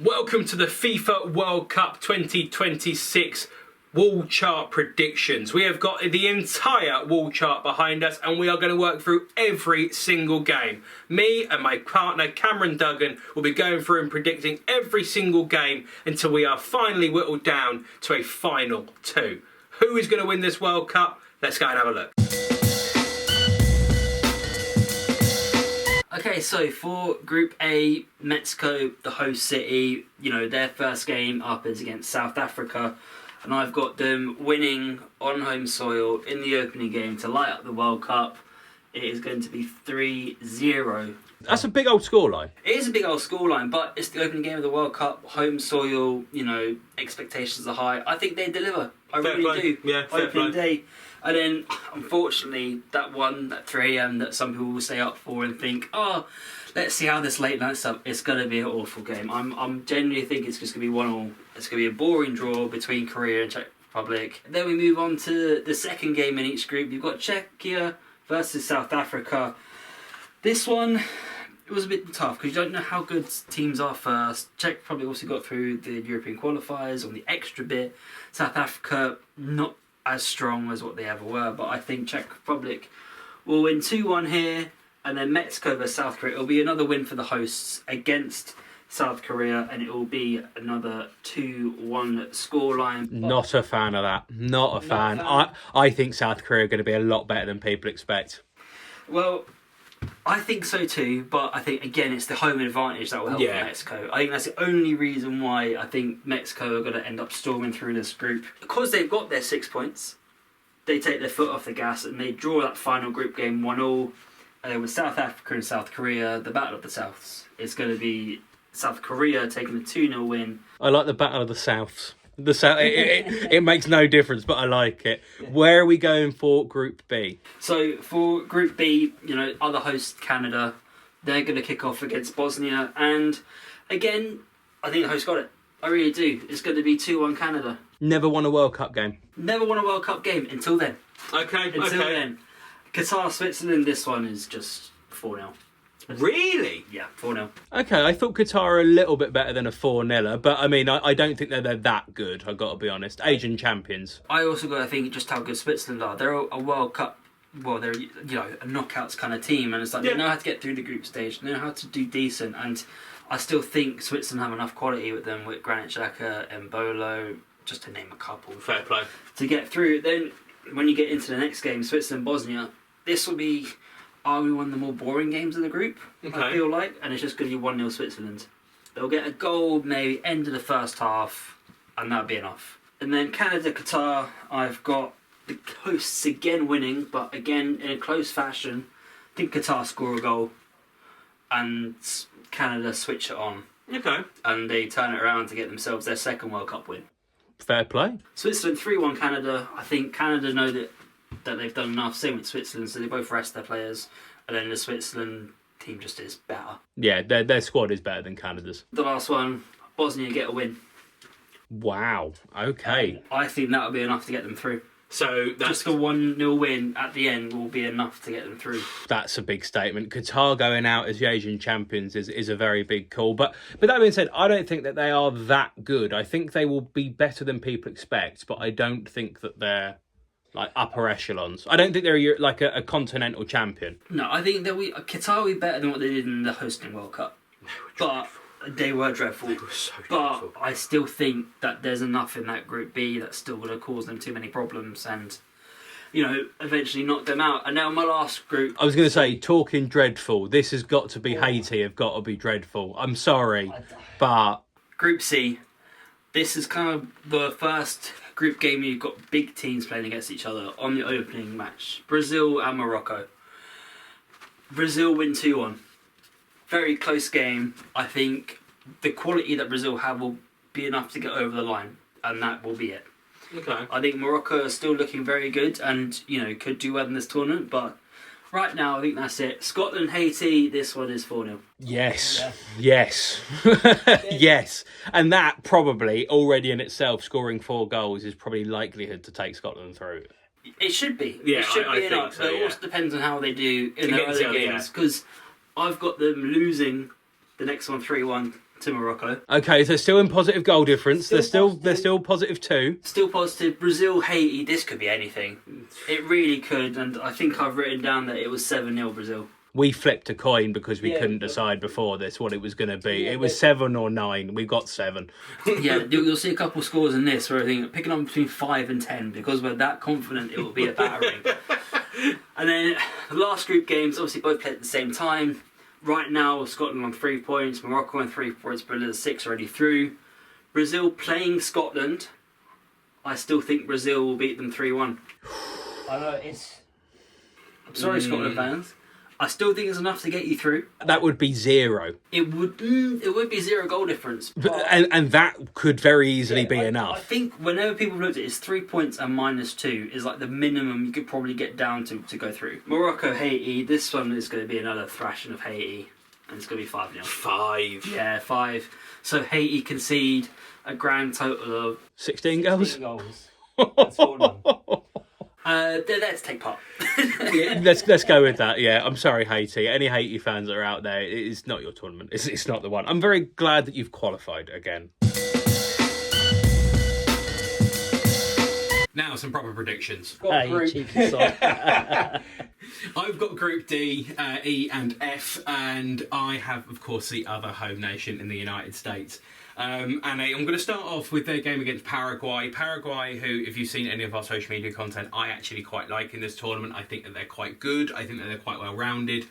Welcome to the FIFA World Cup 2026 wall chart predictions. We have got the entire wall chart behind us and we are going to work through every single game. Me and my partner Cameron Duggan will be going through and predicting every single game until we are finally whittled down to a final two. Who is going to win this World Cup? Let's go and have a look. Okay, so for Group A, Mexico, the host city, their first game up is against South Africa. And I've got them winning on home soil in the opening game to light up the World Cup. It is going to be 3-0. That's a big old scoreline. It is a big old scoreline, but it's the opening game of the World Cup. Home soil, expectations are high. I think they deliver. I really do. Yeah, fair opening play. day. And then, unfortunately, that 3 a.m. that some people will stay up for and think, oh, let's see how this late night stuff. It's going to be an awful game. I'm genuinely think it's just going to be 1-1. It's going to be a boring draw between Korea and Czech Republic. Then we move on to the second game in each group. You've got Czechia versus South Africa. This one, it was a bit tough because you don't know how good teams are first. Czech Republic also got through the European qualifiers on the extra bit. South Africa, not as strong as what they ever were, but I think Czech Republic will win 2-1 here, and then Mexico versus South Korea. It'll be another win for the hosts against South Korea, and it will be another 2-1 scoreline. Not a fan of that. Not a fan. I think South Korea are going to be a lot better than people expect. Well, I think so too, but I think, again, it's the home advantage that will help Mexico. I think that's the only reason why I think Mexico are going to end up storming through this group. Because they've got their 6 points, they take their foot off the gas and they draw that final group game 1-1. And then with South Africa and South Korea, the Battle of the Souths, it's going to be South Korea taking a 2-0 win. I like the Battle of the Souths. The South, it makes no difference, but I like it. Yeah. Where are we going for Group B? So for Group B, other host Canada, they're going to kick off against Bosnia, and again, I think the host got it. I really do. It's going to be 2-1 Canada. Never won a World Cup game. Never won a World Cup game until then. Until then. Qatar, Switzerland. This one is just 4-0. Really? Yeah, 4-0. Okay, I thought Qatar are a little bit better than a 4-0, but I mean, I don't think they're that good, I've got to be honest. Asian champions. I also got to think just how good Switzerland are. They're a World Cup, they're, a knockouts kind of team, and it's like they know how to get through the group stage, they know how to do decent, and I still think Switzerland have enough quality with them, with Granit Xhaka, Mbolo, just to name a couple. Fair play. To get through. Then, when you get into the next game, Switzerland-Bosnia, this will be arguably one of the more boring games of the group, I feel like, and it's just going to be 1-0 Switzerland. They'll get a goal maybe end of the first half, and that'll be enough. And then Canada-Qatar, I've got the hosts again winning, but again in a close fashion. I think Qatar score a goal, and Canada switch it on. Okay. And they turn it around to get themselves their second World Cup win. Fair play. Switzerland 3-1 Canada. I think Canada know that they've done enough. Same with Switzerland, so they both rest their players. And then the Switzerland team just is better. Yeah, their squad is better than Canada's. The last one, Bosnia get a win. Wow, okay. I think that'll be enough to get them through. So that's just a 1-0 win at the end will be enough to get them through. That's a big statement. Qatar going out as the Asian champions is a very big call. But that being said, I don't think that they are that good. I think they will be better than people expect, but I don't think that they're like upper echelons. I don't think they're like a continental champion. No, I think that Qatar will be better than what they did in the hosting World Cup. They were dreadful. They were so dreadful. But I still think that there's enough in that Group B that's still going to cause them too many problems and, eventually knock them out. And now my last group... I was going to say, talking dreadful, this has got to be Haiti, have got to be dreadful. I'm sorry, but... Group C. This is kind of the first group game you've got big teams playing against each other on the opening match. Brazil and Morocco. Brazil win 2-1. Very close game. I think the quality that Brazil have will be enough to get over the line, and that will be it. Okay. I think Morocco are still looking very good and, could do well in this tournament, but right now I think that's it. Scotland, Haiti, this one is 4-0. Yes. Yes. Yes. And that probably, already in itself, scoring 4 goals is probably likelihood to take Scotland through. It should be. Yeah, it should I be think so, but it also depends on how they do in their other games, because I've got them losing the next one 3-1 to Morocco. Okay, so still in positive goal difference. Still They're still positive 2. Still positive. Brazil, Haiti, this could be anything. It really could, and I think I've written down that it was 7-0 Brazil. We flipped a coin because we Yeah. couldn't decide before this what it was going to be. Yeah, it was 7 or 9. We got 7. Yeah, you'll see a couple scores in this where I think picking up between 5 and 10 because we're that confident it will be a battering. And then the last group games, obviously both played at the same time. Right now, Scotland on 3 points, Morocco on 3 points, but there's 6 already through. Brazil playing Scotland. I still think Brazil will beat them 3-1. I know I'm sorry, Scotland fans. I still think it's enough to get you through. That would be 0. It would be 0 goal difference. And that could very easily be I enough. think whenever people looked at it, it's 3 points and -2 is like the minimum you could probably get down to go through. Morocco, Haiti, this one is going to be another thrashing of Haiti. And it's going to be 5-0. 5. Yeah, 5. So Haiti concede a grand total of 16 goals? 16 goals. That's 4-0. Let's take part. Yeah, let's go with that. Yeah, I'm sorry, Haiti. Any Haiti fans that are out there, it's not your tournament. It's not the one. I'm very glad that you've qualified again. Now, some proper predictions. Hey, cheeky sod. I've got Group D, E and F, and I have, of course, the other home nation in the United States. And I'm going to start off with their game against Paraguay. Paraguay, who, if you've seen any of our social media content, I actually quite like in this tournament. I think that they're quite good. I think that they're quite well-rounded.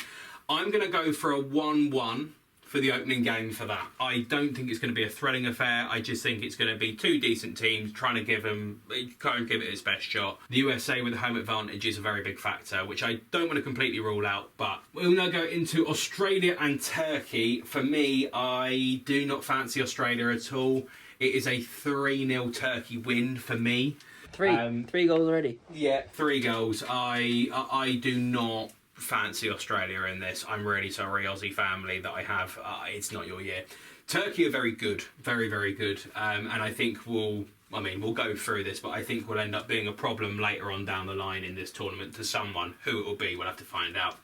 I'm going to go for a 1-1 for the opening game for that. I don't think it's going to be a thrilling affair. I just think it's going to be 2 decent teams trying to give it its best shot. The USA with the home advantage is a very big factor, which I don't want to completely rule out. But we'll now go into Australia and Turkey. For me, I do not fancy Australia at all. It is a 3-0 Turkey win for me. 3 goals already. Yeah, 3 goals. I do not fancy Australia in this. I'm really sorry, Aussie family, that I have. It's not your year. Turkey are very good, very, very good, and I think we'll go through this, but I think we'll end up being a problem later on down the line in this tournament to someone. Who it will be, we'll have to find out.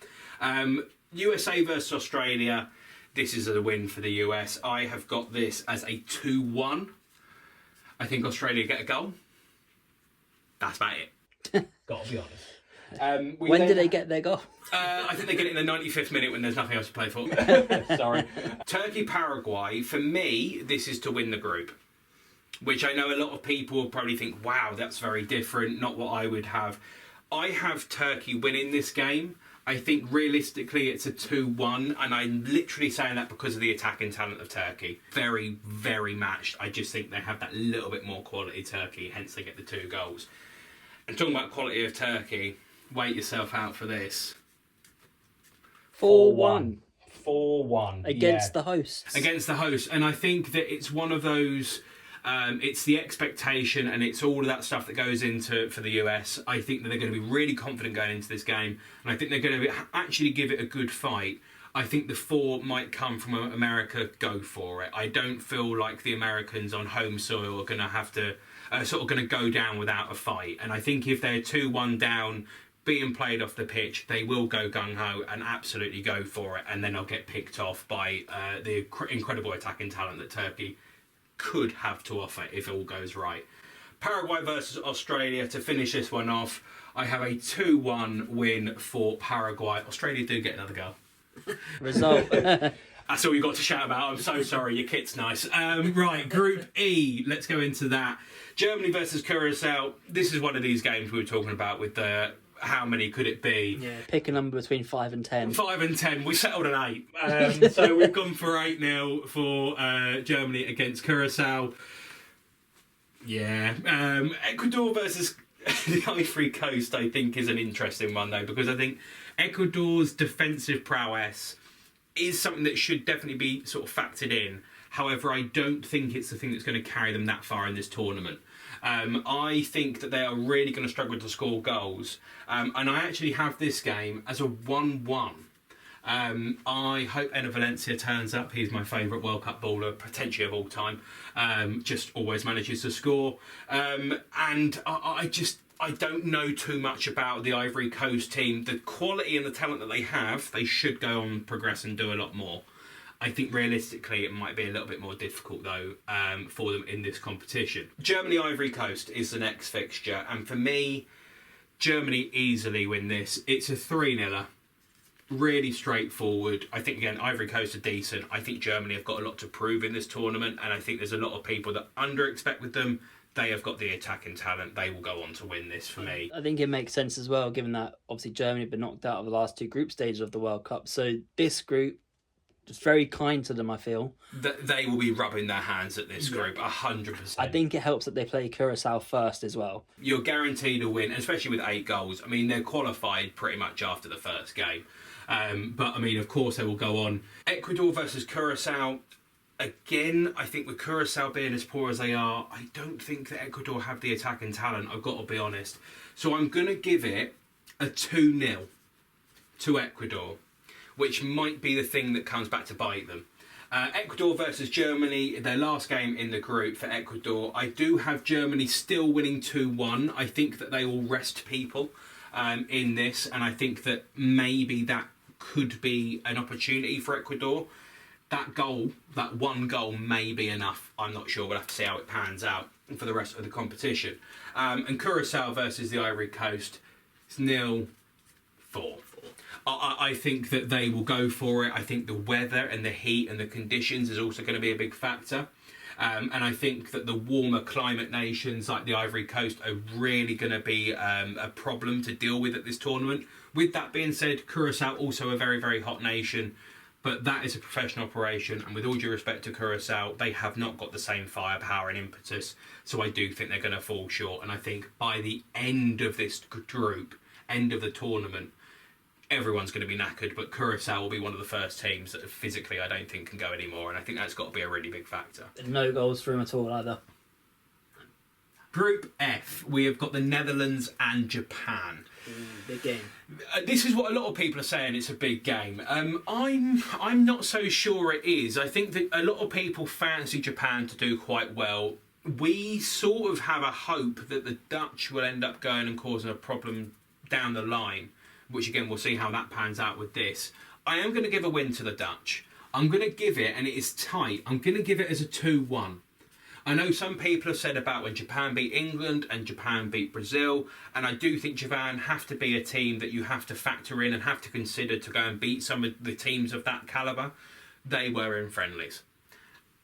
USA versus Australia. This is a win for the US. I have got this as a 2-1. I think Australia get a goal. That's about it. Gotta be honest. When did they get their goal? I think they get it in the 95th minute when there's nothing else to play for. Sorry. Turkey, Paraguay, for me, this is to win the group. Which I know a lot of people will probably think, wow, that's very different, not what I would have. I have Turkey winning this game. I think realistically it's a 2-1, and I'm literally saying that because of the attacking talent of Turkey. Very, very matched. I just think they have that little bit more quality, Turkey, hence they get the 2 goals. And talking about quality of Turkey, wait yourself out for this. 4-1. 4-1. Against the hosts. Against the hosts. And I think that it's one of those... it's the expectation and it's all of that stuff that goes into for the US. I think that they're going to be really confident going into this game. And I think they're going to actually give it a good fight. I think the 4 might come from America go for it. I don't feel like the Americans on home soil are going to have to... sort of going to go down without a fight. And I think if they're 2-1 down... being played off the pitch, they will go gung-ho and absolutely go for it, and then they'll get picked off by the incredible attacking talent that Turkey could have to offer if it all goes right. Paraguay versus Australia, to finish this one off, I have a 2-1 win for Paraguay. Australia do get another goal. Result. That's all you've got to shout about. I'm so sorry, your kit's nice. Right, Group E, let's go into that. Germany versus Curacao. This is one of these games we were talking about with the... how many could it be? Yeah, pick a number between 5 and 10. 5 and 10. We settled on 8. So we've gone for 8-0 for Germany against Curacao. Yeah. Ecuador versus the Ivory Coast, I think, is an interesting one, though, because I think Ecuador's defensive prowess is something that should definitely be sort of factored in. However, I don't think it's the thing that's going to carry them that far in this tournament. I think that they are really going to struggle to score goals. And I actually have this game as a 1-1. I hope Enner Valencia turns up. He's my favourite World Cup baller, potentially of all time. Just always manages to score. And I don't know too much about the Ivory Coast team. The quality and the talent that they have, they should go on, progress and do a lot more. I think realistically it might be a little bit more difficult though for them in this competition. Germany Ivory Coast is the next fixture, and for me, Germany easily win this. It's a 3-0. Really straightforward. I think again Ivory Coast are decent. I think Germany have got a lot to prove in this tournament, and I think there's a lot of people that under-expect with them. They have got the attacking talent. They will go on to win this for me. I think it makes sense as well, given that obviously Germany have been knocked out of the last 2 group stages of the World Cup. So this group is very kind to them, I feel. They will be rubbing their hands at this group, 100%. I think it helps that they play Curacao first as well. You're guaranteed a win, especially with 8 goals. I mean, they're qualified pretty much after the first game. But, I mean, of course, they will go on. Ecuador versus Curacao. Again, I think with Curacao being as poor as they are, I don't think that Ecuador have the attacking talent, I've got to be honest. So I'm going to give it a 2-0 to Ecuador, which might be the thing that comes back to bite them. Ecuador versus Germany, their last game in the group for Ecuador. I do have Germany still winning 2-1. I think that they will rest people in this, and I think that maybe that could be an opportunity for Ecuador. That one goal may be enough. I'm not sure. We'll have to see how it pans out for the rest of the competition. And Curacao versus the Ivory Coast, it's 0-4. I think that they will go for it. I think the weather and the heat and the conditions is also going to be a big factor. And I think that the warmer climate nations like the Ivory Coast are really going to be a problem to deal with at this tournament. With that being said, Curacao also a very, very hot nation. But that is a professional operation, and with all due respect to Curacao, they have not got the same firepower and impetus, so I do think they're going to fall short. And I think by the end of this group, end of the tournament, everyone's going to be knackered, but Curacao will be one of the first teams that physically I don't think can go anymore, and I think that's got to be a really big factor. No goals for him at all either. Group F, we have got the Netherlands and Japan. Big game. This is what a lot of people are saying. It's a big game. I'm not so sure it is. I think that a lot of people fancy Japan to do quite well. We sort of have a hope that the Dutch will end up going and causing a problem down the line, which again we'll see how that pans out with this. I am going to give a win to the Dutch. I'm going to give it, and it is tight. I'm going to give it as a 2-1. I know some people have said about when Japan beat England and Japan beat Brazil, and I do think Japan have to be a team that you have to factor in and have to consider to go and beat some of the teams of that calibre. They were in friendlies.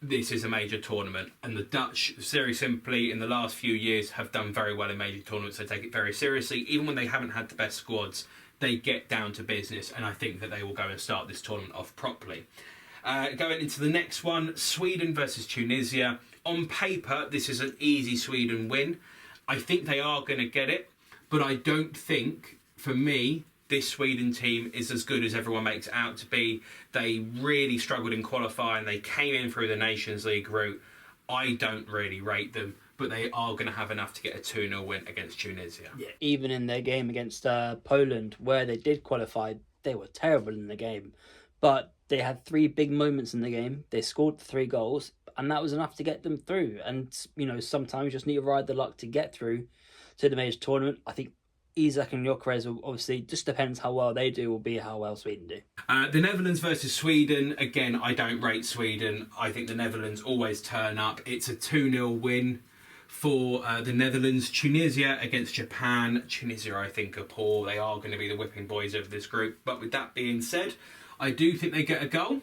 This is a major tournament, and the Dutch, very simply, in the last few years have done very well in major tournaments. They take it very seriously. Even when they haven't had the best squads, they get down to business, and I think that they will go and start this tournament off properly. Going into the next one, Sweden versus Tunisia. On paper, this is an easy Sweden win. I think they are going to get it, but I don't think, for me, this Sweden team is as good as everyone makes it out to be. They really struggled in qualifying. They came in through the Nations League route. I don't really rate them, but they are going to have enough to get a 2-0 win against Tunisia. Yeah, even in their game against Poland, where they did qualify, they were terrible in the game. But they had 3 big moments in the game. They scored 3 goals, and that was enough to get them through. And, you know, sometimes you just need to ride the luck to get through to the major tournament. I think Isaac and Gyökeres will obviously, just depends how well they do, will be how well Sweden do. The Netherlands versus Sweden. Again, I don't rate Sweden. I think the Netherlands always turn up. It's a 2-0 win for the Netherlands. Tunisia against Japan. Tunisia, I think, are poor. They are going to be the whipping boys of this group. But with that being said, I do think they get a goal.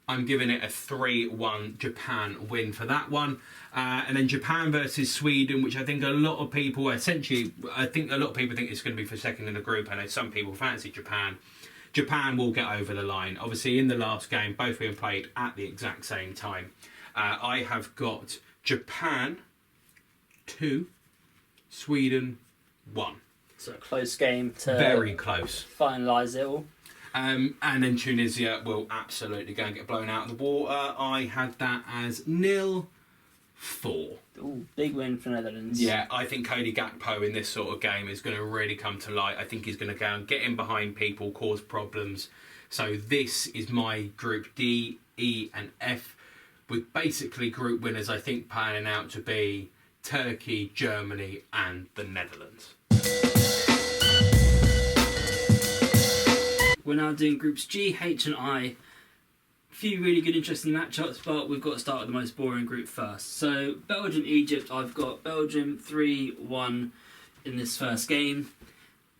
I'm giving it a 3-1 Japan win for that one. And then Japan versus Sweden, which I think a lot of people, essentially, I think a lot of people think it's going to be for second in the group. I know some people fancy Japan. Japan will get over the line. Obviously, in the last game, both being played at the exact same time. I have got Japan 2, Sweden 1. So a close game to very close. Finalise it all. And then Tunisia will absolutely go and get blown out of the water. I had that as 0-4. Ooh, big win for Netherlands. Yeah, I think Cody Gakpo in this sort of game is going to really come to light. I think he's going to go and get in behind people, cause problems. So this is my group D, E and F, with basically group winners I think panning out to be Turkey, Germany and the Netherlands. We're now doing groups G, H and I few really good, interesting matchups, but we've got to start with the most boring group first. So, Belgium-Egypt, I've got Belgium 3-1 in this first game.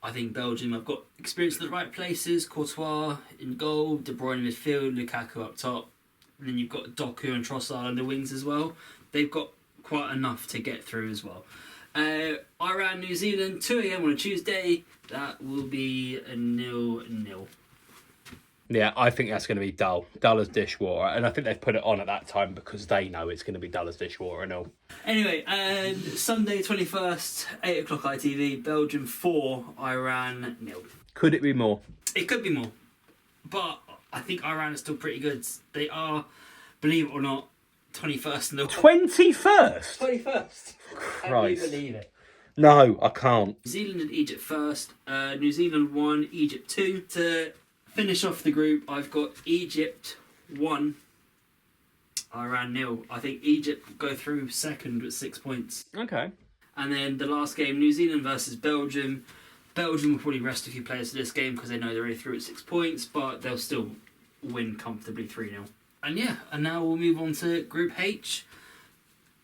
I think Belgium have got experience in the right places. Courtois in goal, De Bruyne in midfield, Lukaku up top. And then you've got Doku and Trossard on the wings as well. They've got quite enough to get through as well. Iran, New Zealand, 2 a.m. on a Tuesday. That will be a 0-0. Yeah, I think that's going to be dull as dishwater, and I think they've put it on at that time because they know it's going to be dull as dishwater and all. Anyway, Sunday 21st, 8 o'clock ITV, Belgium 4, Iran 0. Could it be more? It could be more, but I think Iran is still pretty good. They are, believe it or not, 21st in the 21st? 21st. Christ. Can you believe it? No, I can't. New Zealand and Egypt first. New Zealand 1, Egypt 2. To finish off the group, I've got Egypt 1, Iran 0. I think Egypt go through second with 6 points. Okay. And then the last game, New Zealand versus Belgium. Belgium will probably rest a few players for this game because they know they're already through at 6 points, but they'll still win comfortably 3-0. And yeah, and now we'll move on to Group H.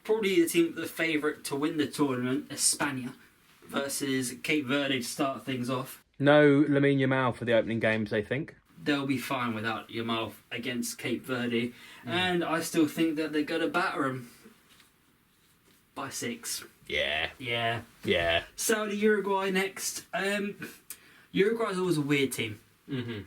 Probably the team, the favourite to win the tournament, España, versus Cape Verde to start things off. No Lamine Yamal for the opening games, they think. They'll be fine without Yamal against Cape Verde. And I still think that they're going to batter them by 6. Yeah. Yeah. Saudi, Uruguay next. Uruguay's always a weird team. Mm-hmm.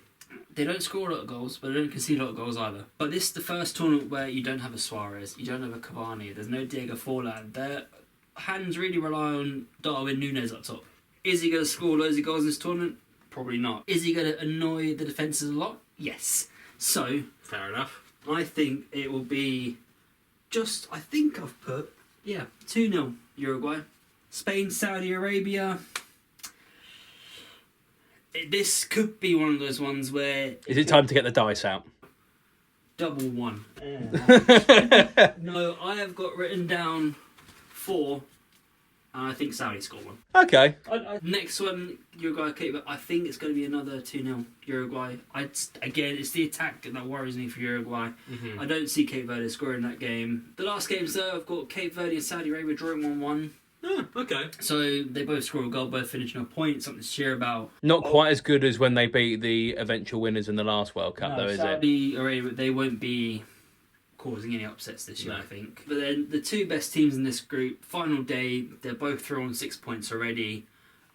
They don't score a lot of goals, but they don't concede a lot of goals either. But this is the first tournament where you don't have a Suarez, you don't have a Cavani, there's no Diego Forlan. Their hands really rely on Darwin Núñez up top. Is he going to score loads of goals in this tournament? Probably not. Is he going to annoy the defences a lot? Yes. So, Fair enough. I think it will be just, I think I've put, 2-0 Uruguay. Spain, Saudi Arabia. This could be one of those ones where... Is it time to get the dice out? Double 1. No, I have got written down 4, and I think Saudi score 1. Okay. Next one, Uruguay, Cape Verde. I think it's going to be another 2-0 Uruguay. Again, it's the attack that worries me for Uruguay. Mm-hmm. I don't see Cape Verde scoring that game. The last games, though, I've got Cape Verde and Saudi Arabia drawing 1-1. Oh, okay. So they both score a goal, both finishing a point, something to cheer about. Not quite as good as when they beat the eventual winners in the last World Cup, though, is it? Saudi Arabia, they won't be causing any upsets this year, I think. But then the two best teams in this group, final day, they're both through on 6 points already.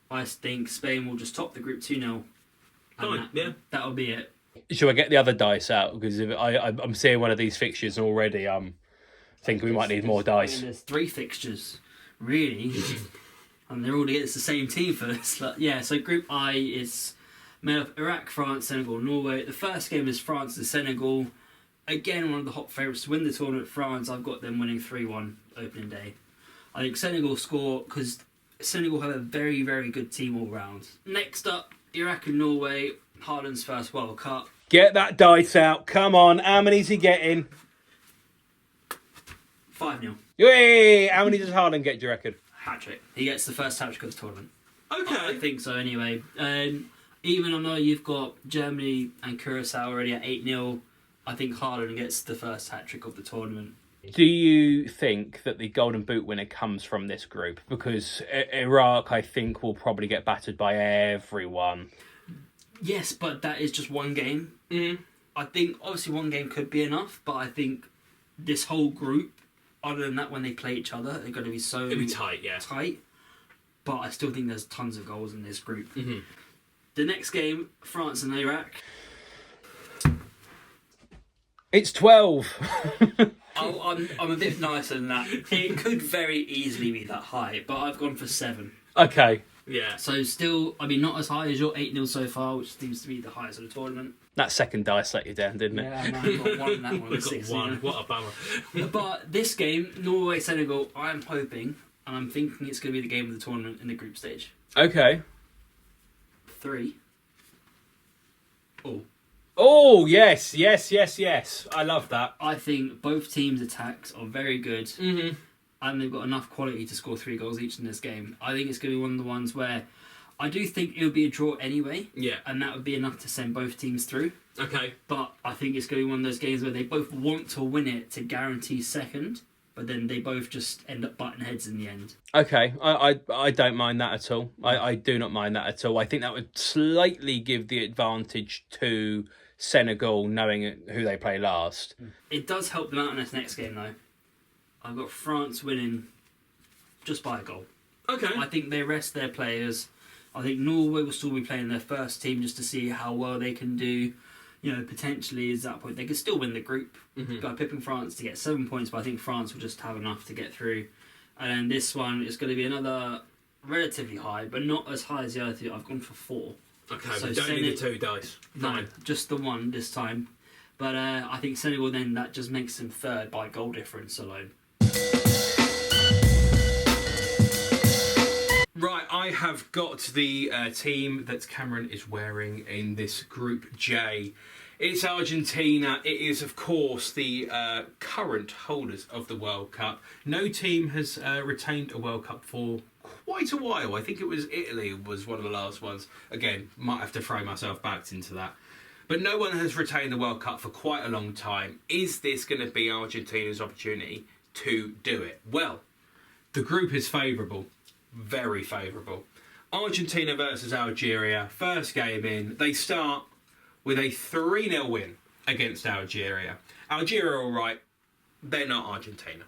I think Spain will just top the group 2-0. Fine, That'll be it. Shall I get the other dice out? Because if I'm seeing one of these fixtures already, I'm thinking we might need more dice. There's 3 fixtures, really. And they're all against the same team for this. So Group I is made up of Iraq, France, Senegal, Norway. The first game is France and Senegal. Again, one of the hot favourites to win the tournament, France. I've got them winning 3-1 opening day. I think Senegal score because Senegal have a very, very good team all round. Next up, Iraq and Norway. Haaland's first World Cup. Get that dice out. Come on. How many's he getting? 5-0. Yay! How many does Haaland get, do you reckon? Hat-trick. He gets the first hat-trick of the tournament. Okay. I think so anyway. Even though you've got Germany and Curacao already at 8-0, I think Haaland gets the first hat-trick of the tournament. Do you think that the Golden Boot winner comes from this group? Because Iraq, I think, will probably get battered by everyone. Yes, but that is just one game. Mm. I think, obviously, one game could be enough, but I think this whole group, other than that, when they play each other, they're going to be so... It'll be tight, yeah. Tight. But I still think there's tons of goals in this group. Mm-hmm. The next game, France and Iraq. It's 12. I'm a bit nicer than that. It could very easily be that high, but I've gone for 7. Okay. Yeah. So still, not as high as your 8-0 so far, which seems to be the highest of the tournament. That second dice let you down, didn't it? Yeah, man, I got 1 in that one. We've got 1. What a bummer. But this game, Norway-Senegal, I'm hoping, and I'm thinking it's going to be the game of the tournament in the group stage. Okay. 3. Oh, yes. I love that. I think both teams' attacks are very good, Mm-hmm. and they've got enough quality to score 3 goals each in this game. I think it's going to be one of the ones where I do think it would be a draw anyway. Yeah. And that would be enough to send both teams through. Okay. But I think it's going to be one of those games where they both want to win it to guarantee second, but then they both just end up butting heads in the end. Okay, I don't mind that at all. I do not mind that at all. I think that would slightly give the advantage to Senegal, knowing who they play last. It does help them out in this next game, though. I've got France winning just by a goal. Okay. I think they rest their players. I think Norway will still be playing their first team just to see how well they can do. You know, potentially at that point they could still win the group by pipping France to get 7 points, but I think France will just have enough to get through. And then this one is going to be another relatively high, but not as high as the other two. I've gone for 4. Okay, So we don't need the 2 dice. No, Fine. just the 1 this time. But I think Senegal then, that just makes them third by goal difference alone. Right, I have got the team that Cameron is wearing in this Group J. It's Argentina. It is, of course, the current holders of the World Cup. No team has retained a World Cup for quite a while. I think it was Italy was one of the last ones. Again, might have to throw myself back into that. But no one has retained the World Cup for quite a long time. Is this going to be Argentina's opportunity to do it? Well, the group is favourable. Very favourable. Argentina versus Algeria. First game in. They start with a 3-0 win against Algeria. Algeria are all right. They're not Argentina.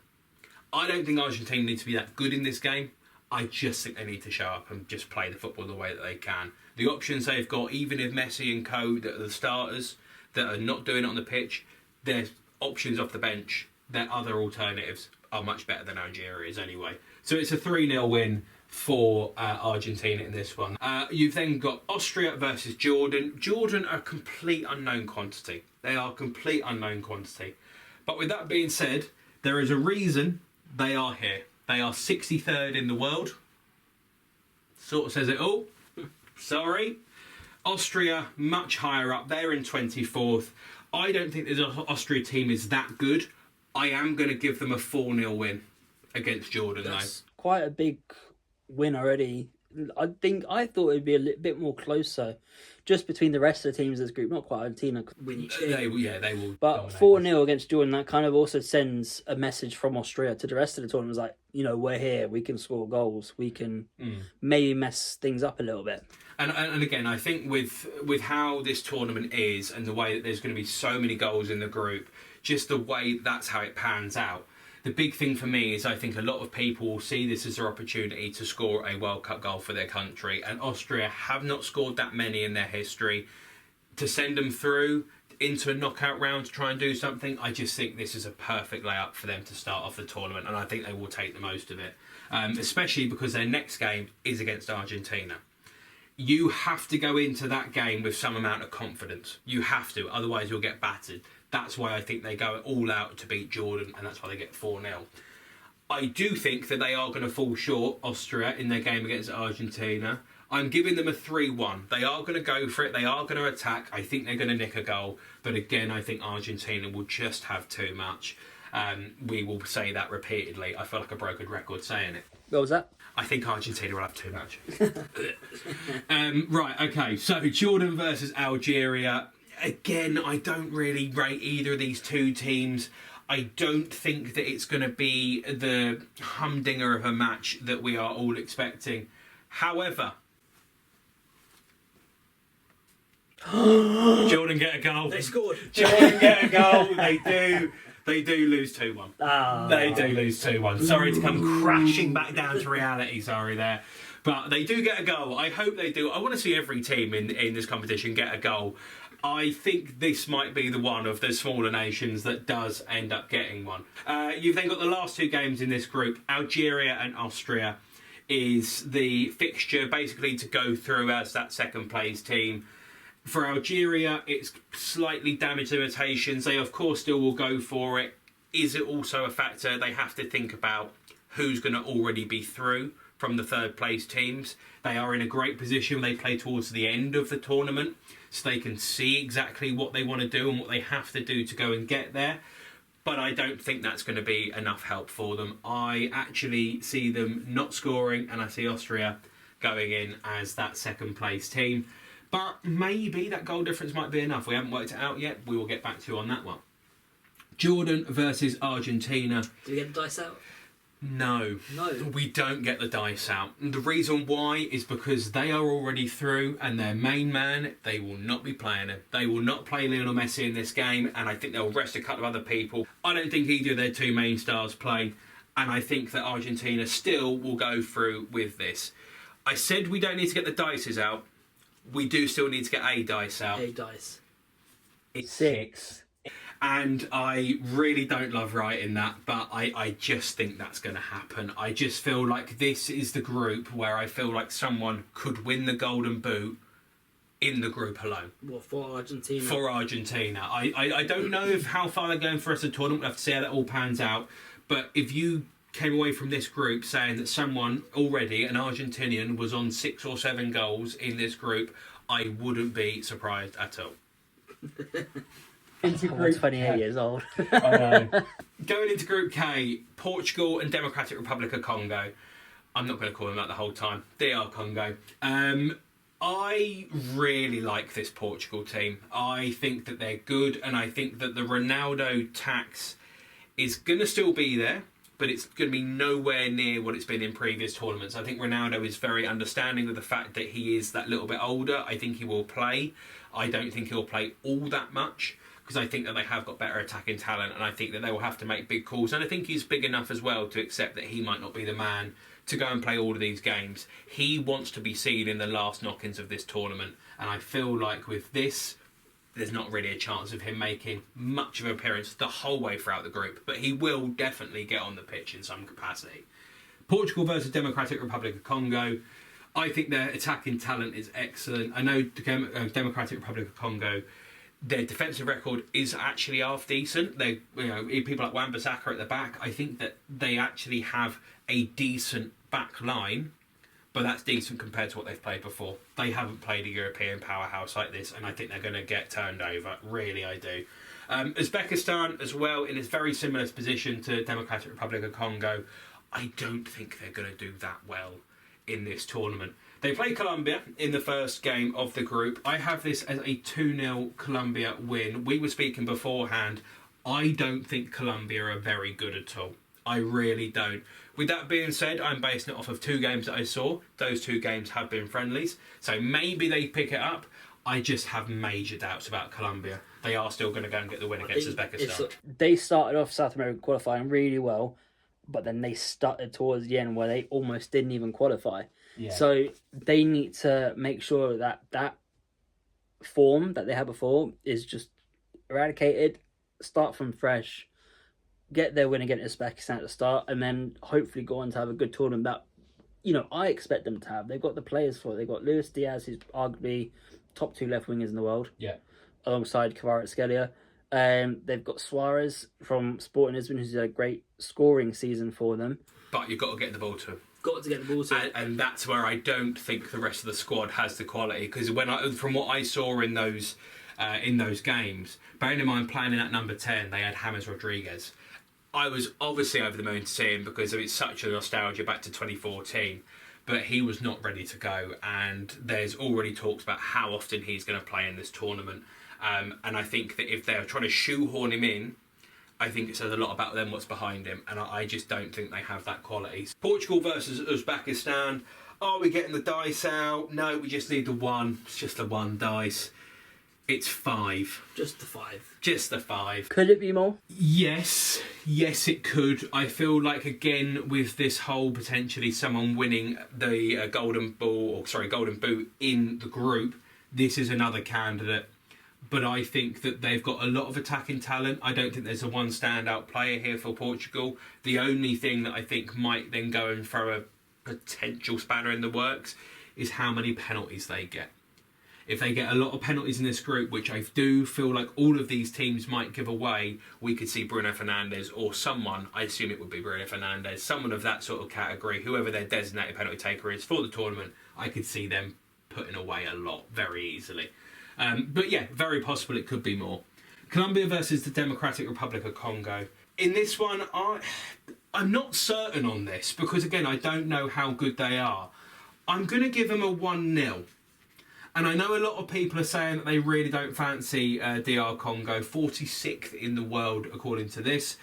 I don't think Argentina need to be that good in this game. I just think they need to show up and just play the football the way that they can. The options they've got, even if Messi and co, that are the starters, that are not doing it on the pitch, their options off the bench, their other alternatives are much better than Algeria's anyway. So it's a 3-0 win for Argentina in this one. You've then got Austria versus Jordan. Jordan are a complete unknown quantity. They are a complete unknown quantity. But with that being said, there is a reason they are here. They are 63rd in the world. Sort of says it all. Sorry. Austria, much higher up. They're in 24th. I don't think the Austria team is that good. I am going to give them a 4-0 win against Jordan, That's though. quite a big win already. I thought it'd be a little bit more closer, just between the rest of the teams of this group. Not quite Argentina win each game. They will. But 4-0 against Jordan, that kind of also sends a message from Austria to the rest of the tournament. It's like, you know, we're here, we can score goals, we can maybe mess things up a little bit. And again, I think with how this tournament is and the way that there's going to be so many goals in the group, just the way that's how it pans out. The big thing for me is I think a lot of people will see this as their opportunity to score a World Cup goal for their country, and Austria have not scored that many in their history. To send them through into a knockout round to try and do something, I just think this is a perfect layup for them to start off the tournament, and I think they will take the most of it, especially because their next game is against Argentina. You have to go into that game with some amount of confidence. You have to, otherwise you'll get battered. That's why I think they go all out to beat Jordan, and that's why they get 4-0. I do think that they are going to fall short, Austria, in their game against Argentina. I'm giving them a 3-1. They are going to go for it. They are going to attack. I think they're going to nick a goal. But again, I think Argentina will just have too much. We will say that repeatedly. I feel like a broken record saying it. What was that? I think Argentina will have too much. Right, okay. So Jordan versus Algeria. Again, I don't really rate either of these two teams. I don't think that it's going to be the humdinger of a match that we are all expecting. However, Jordan get a goal. They scored. Jordan get a goal. They do. They do lose 2-1. Oh. They do lose 2-1. Sorry to come crashing back down to reality. Sorry there. But they do get a goal. I hope they do. I want to see every team in this competition get a goal. I think this might be the one of the smaller nations that does end up getting one. You've then got the last two games in this group. Algeria and Austria is the fixture basically to go through as that second place team. For Algeria, it's slightly damaged limitations. They, of course, still will go for it. Is it also a factor? They have to think about who's going to already be through from the third place teams. They are in a great position. They play towards the end of the tournament, so they can see exactly what they want to do and what they have to do to go and get there. But I don't think that's going to be enough help for them. I actually see them not scoring, and I see Austria going in as that second place team. But maybe that goal difference might be enough. We haven't worked it out yet. We will get back to you on that one. Jordan versus Argentina. Do we get the dice out? No, we don't get the dice out. And the reason why is because they are already through, and their main man, they will not be playing him. They will not play Lionel Messi in this game, and I think they'll rest a couple of other people. I don't think either of their two main stars play, and I think that Argentina still will go through with this. I said we don't need to get the dices out. We do still need to get a dice out. A dice. It's 6. And I really don't love writing that, but I just think that's going to happen. I just feel like this is the group where I feel like someone could win the Golden Boot in the group alone. What, for Argentina? For Argentina. I don't know if how far they're going for us the tournament. We'll have to see how that all pans out. But if you came away from this group saying that someone already, an Argentinian, was on 6 or 7 goals in this group, I wouldn't be surprised at all. Into I'm 28 years old. Going into Group K, Portugal and Democratic Republic of Congo. I'm not going to call them that the whole time. They are Congo. I really like this Portugal team. I think that they're good, and I think that the Ronaldo tax is going to still be there, but it's going to be nowhere near what it's been in previous tournaments. I think Ronaldo is very understanding of the fact that he is that little bit older. I think he will play. I don't think he'll play all that much, because I think that they have got better attacking talent, and I think that they will have to make big calls. And I think he's big enough as well to accept that he might not be the man to go and play all of these games. He wants to be seen in the last knock-ins of this tournament, and I feel like with this, there's not really a chance of him making much of an appearance the whole way throughout the group, but he will definitely get on the pitch in some capacity. Portugal versus Democratic Republic of Congo. I think their attacking talent is excellent. I know the Democratic Republic of Congo, their defensive record is actually half decent. They, people like Wan-Bissaka at the back. I think that they actually have a decent back line, but that's decent compared to what they've played before. They haven't played a European powerhouse like this, and I think they're going to get turned over. Really, I do. Uzbekistan as well, in a very similar position to Democratic Republic of Congo. I don't think they're going to do that well in this tournament. They play Colombia in the first game of the group. I have this as a 2-0 Colombia win. We were speaking beforehand. I don't think Colombia are very good at all. I really don't. With that being said, I'm basing it off of 2 games that I saw. Those 2 games have been friendlies, so maybe they pick it up. I just have major doubts about Colombia. They are still going to go and get the win against Uzbekistan. They started off South American qualifying really well, but then they started towards the end where they almost didn't even qualify. Yeah. So they need to make sure that that form that they had before is just eradicated, start from fresh, get their win against Uzbekistan at the start, and then hopefully go on to have a good tournament that, I expect them to have. They've got the players for it. They've got Luis Diaz, who's arguably top 2 left wingers in the world. Yeah. Alongside Kvaratskhelia. They've got Suarez from Sporting Lisbon, who's had a great scoring season for them. But you've got to get the ball to him. Got to get the ball to him. And that's where I don't think the rest of the squad has the quality, because from what I saw in those games, bearing in mind playing in at number 10, they had James Rodriguez. I was obviously over the moon to see him because it's such a nostalgia back to 2014, but he was not ready to go, and there's already talks about how often he's going to play in this tournament. And I think that if they're trying to shoehorn him in, I think it says a lot about them, what's behind him, and I just don't think they have that quality. Portugal versus Uzbekistan. Are we getting the dice out? No, we just need the 1. It's just the 1 dice. It's 5. Just the 5. Just the 5. Could it be more? Yes, it could. I feel like, again, with this whole potentially someone winning the Golden Boot in the group, this is another candidate. But I think that they've got a lot of attacking talent. I don't think there's a one standout player here for Portugal. The only thing that I think might then go and throw a potential spanner in the works is how many penalties they get. If they get a lot of penalties in this group, which I do feel like all of these teams might give away, we could see Bruno Fernandes or someone, I assume it would be Bruno Fernandes, someone of that sort of category, whoever their designated penalty taker is for the tournament, I could see them putting away a lot very easily. But yeah, very possible it could be more. Colombia versus the Democratic Republic of Congo. In this one, I'm not certain on this because, again, I don't know how good they are. I'm going to give them a 1-0. And I know a lot of people are saying that they really don't fancy DR Congo, 46th in the world according to this.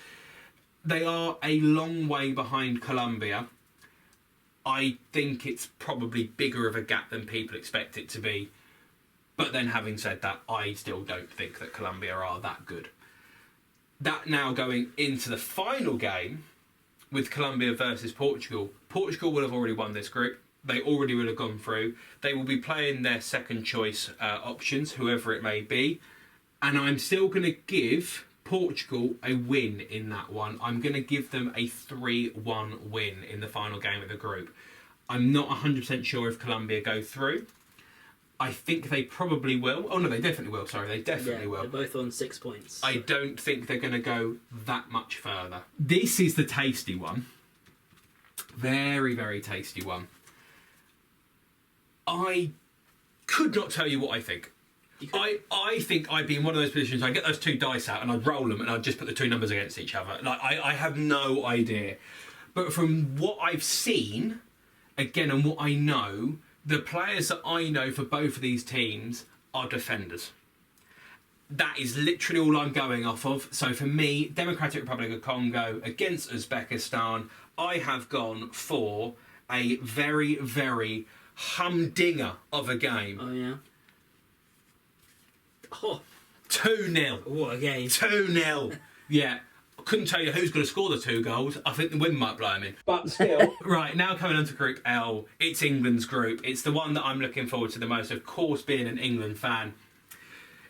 They are a long way behind Colombia. I think it's probably bigger of a gap than people expect it to be. But then having said that, I still don't think that Colombia are that good. That now going into the final game with Colombia versus Portugal. Portugal will have already won this group. They already will have gone through. They will be playing their second choice options, whoever it may be. And I'm still going to give Portugal a win in that one. I'm going to give them a 3-1 win in the final game of the group. I'm not 100% sure if Colombia go through. I think they probably will. Oh no, they definitely will. Sorry, they definitely will. They're both on 6 points. I don't think they're going to go that much further. This is the tasty one. Very, very tasty one. I could not tell you what I think. I think I'd be in one of those positions. I'd get those two dice out and I'd roll them and I'd just put the two numbers against each other. Like I have no idea. But from what I've seen, again, and what I know, the players that I know for both of these teams are defenders. That is literally all I'm going off of. So for me, Democratic Republic of Congo against Uzbekistan, I have gone for a very, very humdinger of a game. Oh, yeah. Oh. 2-0. Oh, again. 2-0. Yeah. I couldn't tell you who's going to score the 2 goals. I think the wind might blow them in. But still. Right, now coming on to Group L. It's England's group. It's the one that I'm looking forward to the most, of course, being an England fan.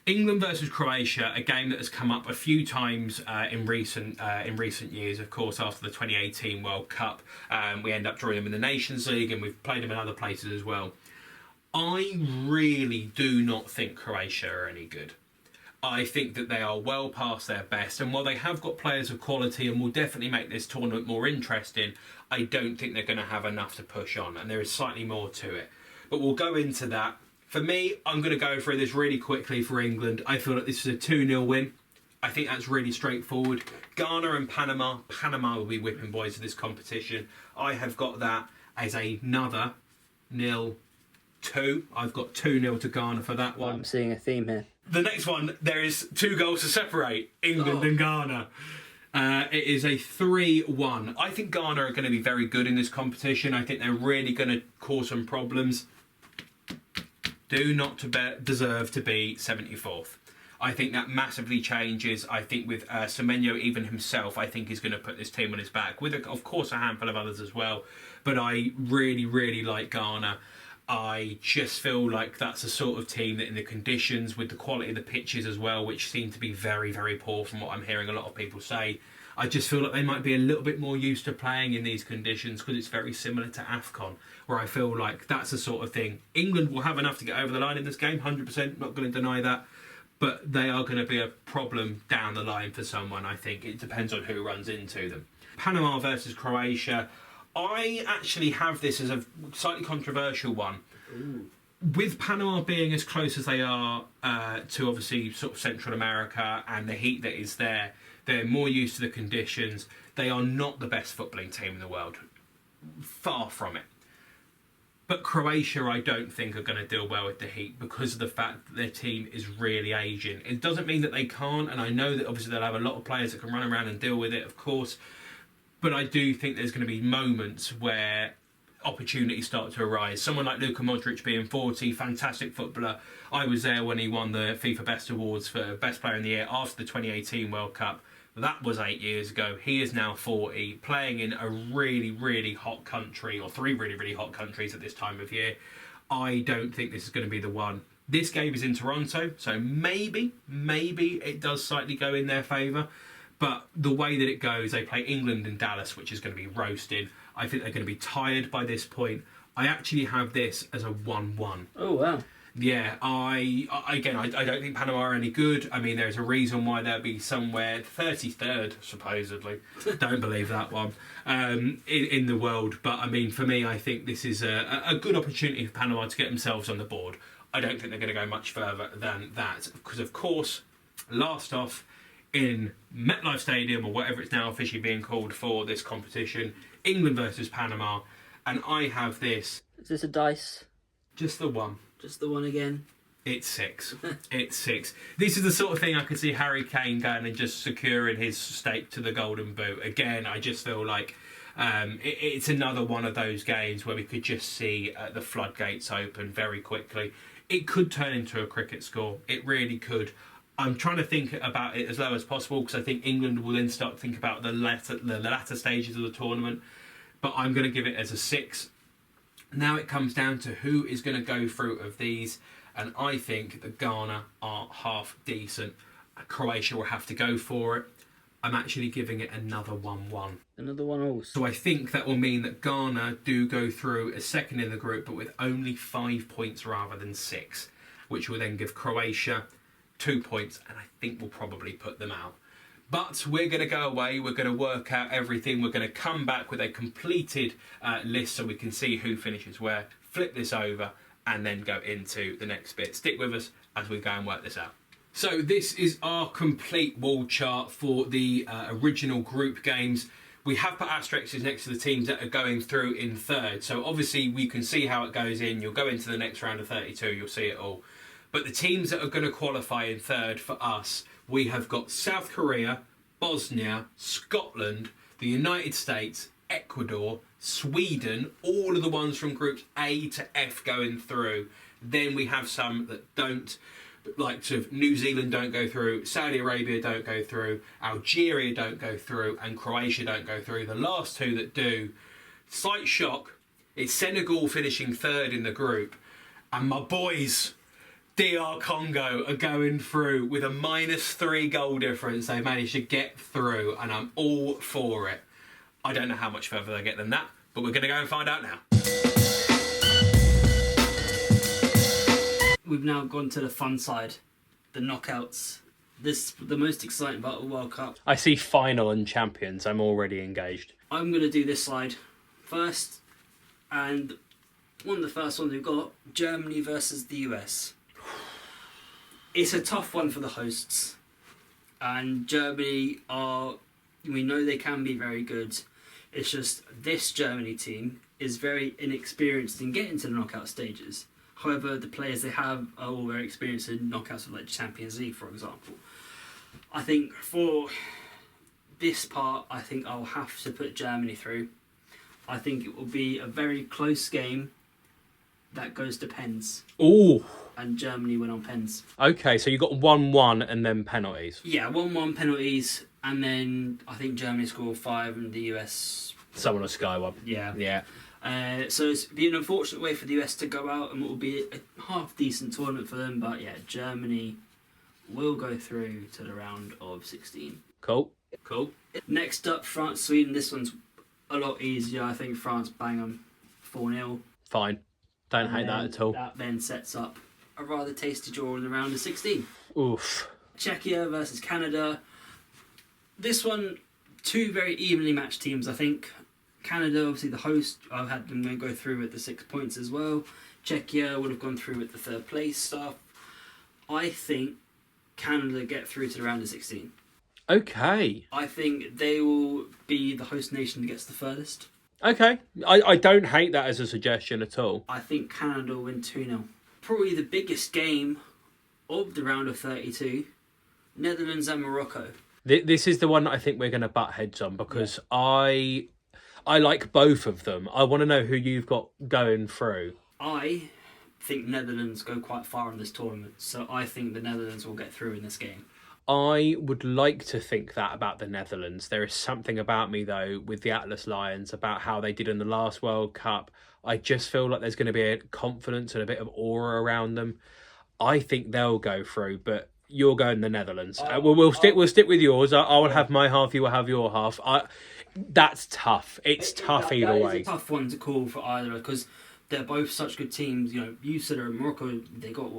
England versus Croatia, a game that has come up a few times in recent years. Of course, after the 2018 World Cup, we end up drawing them in the Nations League, and we've played them in other places as well. I really do not think Croatia are any good. I think that they are well past their best, and while they have got players of quality and will definitely make this tournament more interesting, I don't think they're going to have enough to push on, and there is slightly more to it. But we'll go into that. For me, I'm going to go through this really quickly for England. I feel like this is a 2-0 win. I think that's really straightforward. Ghana and Panama. Panama will be whipping boys of this competition. I have got that as another 0-2. I've got 2-0 to Ghana for that one. I'm seeing a theme here. The next one, there is 2 goals to separate England and Ghana. It is a 3-1. I think Ghana are going to be very good in this competition. I think they're really going to cause some problems. Do not deserve to be 74th. I think that massively changes. I think with Semenyo, even himself, I think he's going to put this team on his back, with, of course, a handful of others as well. But I really, really like Ghana. I just feel like that's a sort of team that in the conditions, with the quality of the pitches as well, which seem to be very, very poor from what I'm hearing a lot of people say, I just feel like they might be a little bit more used to playing in these conditions, because it's very similar to AFCON, where I feel like that's the sort of thing. England will have enough to get over the line in this game, 100%, not going to deny that, but they are going to be a problem down the line for someone, I think. It depends on who runs into them. Panama versus Croatia. I actually have this as a slightly controversial one. Ooh. With Panama being as close as they are to obviously sort of Central America and the heat that is there, they're more used to the conditions. They are not the best footballing team in the world. Far from it. But Croatia, I don't think, are going to deal well with the heat because of the fact that their team is really aging. It doesn't mean that they can't, and I know that obviously they'll have a lot of players that can run around and deal with it, of course. But I do think there's going to be moments where opportunities start to arise. Someone like Luka Modric being 40, fantastic footballer. I was there when he won the FIFA Best Awards for Best Player in the Year after the 2018 World Cup. That was 8 years ago. He is now 40, playing in a really, really hot country, or 3 really, really hot countries at this time of year. I don't think this is going to be the one. This game is in Toronto, so maybe it does slightly go in their favour. But the way that it goes, they play England in Dallas, which is going to be roasted. I think they're going to be tired by this point. I actually have this as a 1-1. Oh, wow. Yeah, I don't think Panama are any good. I mean, there's a reason why they'll be somewhere 33rd, supposedly. Don't believe that one, in the world. But, I mean, for me, I think this is a good opportunity for Panama to get themselves on the board. I don't think they're going to go much further than that. Because, of course, last off, in MetLife Stadium, or whatever it's now officially being called for this competition, England versus Panama. And I have this Is this a dice? Just the one. Just the one again? It's 6. It's 6. This is the sort of thing I could see Harry Kane going and just securing his stake to the Golden Boot. Again, I just feel like it's another one of those games where we could just see the floodgates open very quickly. It could turn into a cricket score. It really could. I'm trying to think about it as low as possible because I think England will then start to think about the latter stages of the tournament. But I'm going to give it as a 6. Now it comes down to who is going to go through of these. And I think that Ghana are half decent. Croatia will have to go for it. I'm actually giving it another 1-1. Another one also. So I think that will mean that Ghana do go through as second in the group, but with only 5 points rather than 6, which will then give Croatia 2 points, and I think we'll probably put them out. But we're going to go away, we're going to work out everything, we're going to come back with a completed list so we can see who finishes where, flip this over, and then go into the next bit. Stick with us as we go and work this out. So this is our complete wall chart for the original group games. We have put asterisks next to the teams that are going through in third. So obviously we can see how it goes in. You'll go into the next round of 32, you'll see it all. But the teams that are going to qualify in third for us, we have got South Korea, Bosnia, Scotland, the United States, Ecuador, Sweden, all of the ones from groups A to F going through. Then we have some that don't, like sort of New Zealand don't go through, Saudi Arabia don't go through, Algeria don't go through, and Croatia don't go through. The last two that do, slight shock, it's Senegal finishing third in the group, and my boys, DR Congo, are going through with a -3 goal difference. They managed to get through, and I'm all for it. I don't know how much further they get than that, but we're going to go and find out now. We've now gone to the fun side, the knockouts. The most exciting part of the World Cup. I see final and champions. I'm already engaged. I'm going to do this slide first, and one of the first ones we've got, Germany versus the US. It's a tough one for the hosts, and Germany we know they can be very good. It's just this Germany team is very inexperienced in getting to the knockout stages. However, the players they have are all very experienced in knockouts of like Champions League, for example. I think for this part, I think I'll have to put Germany through. I think it will be a very close game that goes to pens. Ooh. And Germany win on pens. Okay, so you got 1-1 and then penalties. Yeah, 1-1 penalties, and then I think Germany score 5 and the US... Someone will sky one. Yeah. Yeah. So it's been an unfortunate way for the US to go out, and it will be a half-decent tournament for them, but yeah, Germany will go through to the round of 16. Cool. Next up, France-Sweden. This one's a lot easier. I think France bang them 4-0. Fine. Don't hate that at all. That then sets up a rather tasty draw in the round of 16. Oof. Czechia versus Canada. This one, two very evenly matched teams, I think. Canada, obviously the host, I've had them go through with the 6 points as well. Czechia would have gone through with the third place stuff. I think Canada get through to the round of 16. Okay. I think they will be the host nation that gets the furthest. Okay. I don't hate that as a suggestion at all. I think Canada will win 2-0. Probably the biggest game of the round of 32, Netherlands and Morocco. This is the one that I think we're going to butt heads on because I like both of them. I want to know who you've got going through. I think Netherlands go quite far in this tournament, so I think the Netherlands will get through in this game. I would like to think that about the Netherlands. There is something about me, though, with the Atlas Lions, about how they did in the last World Cup. I just feel like there's going to be a confidence and a bit of aura around them. I think they'll go through, but you're going the Netherlands. We'll stick with yours. I will have my half, you will have your half. That's tough. It's tough either way. It's a tough one to call for either because they're both such good teams. You know, you said Morocco, they got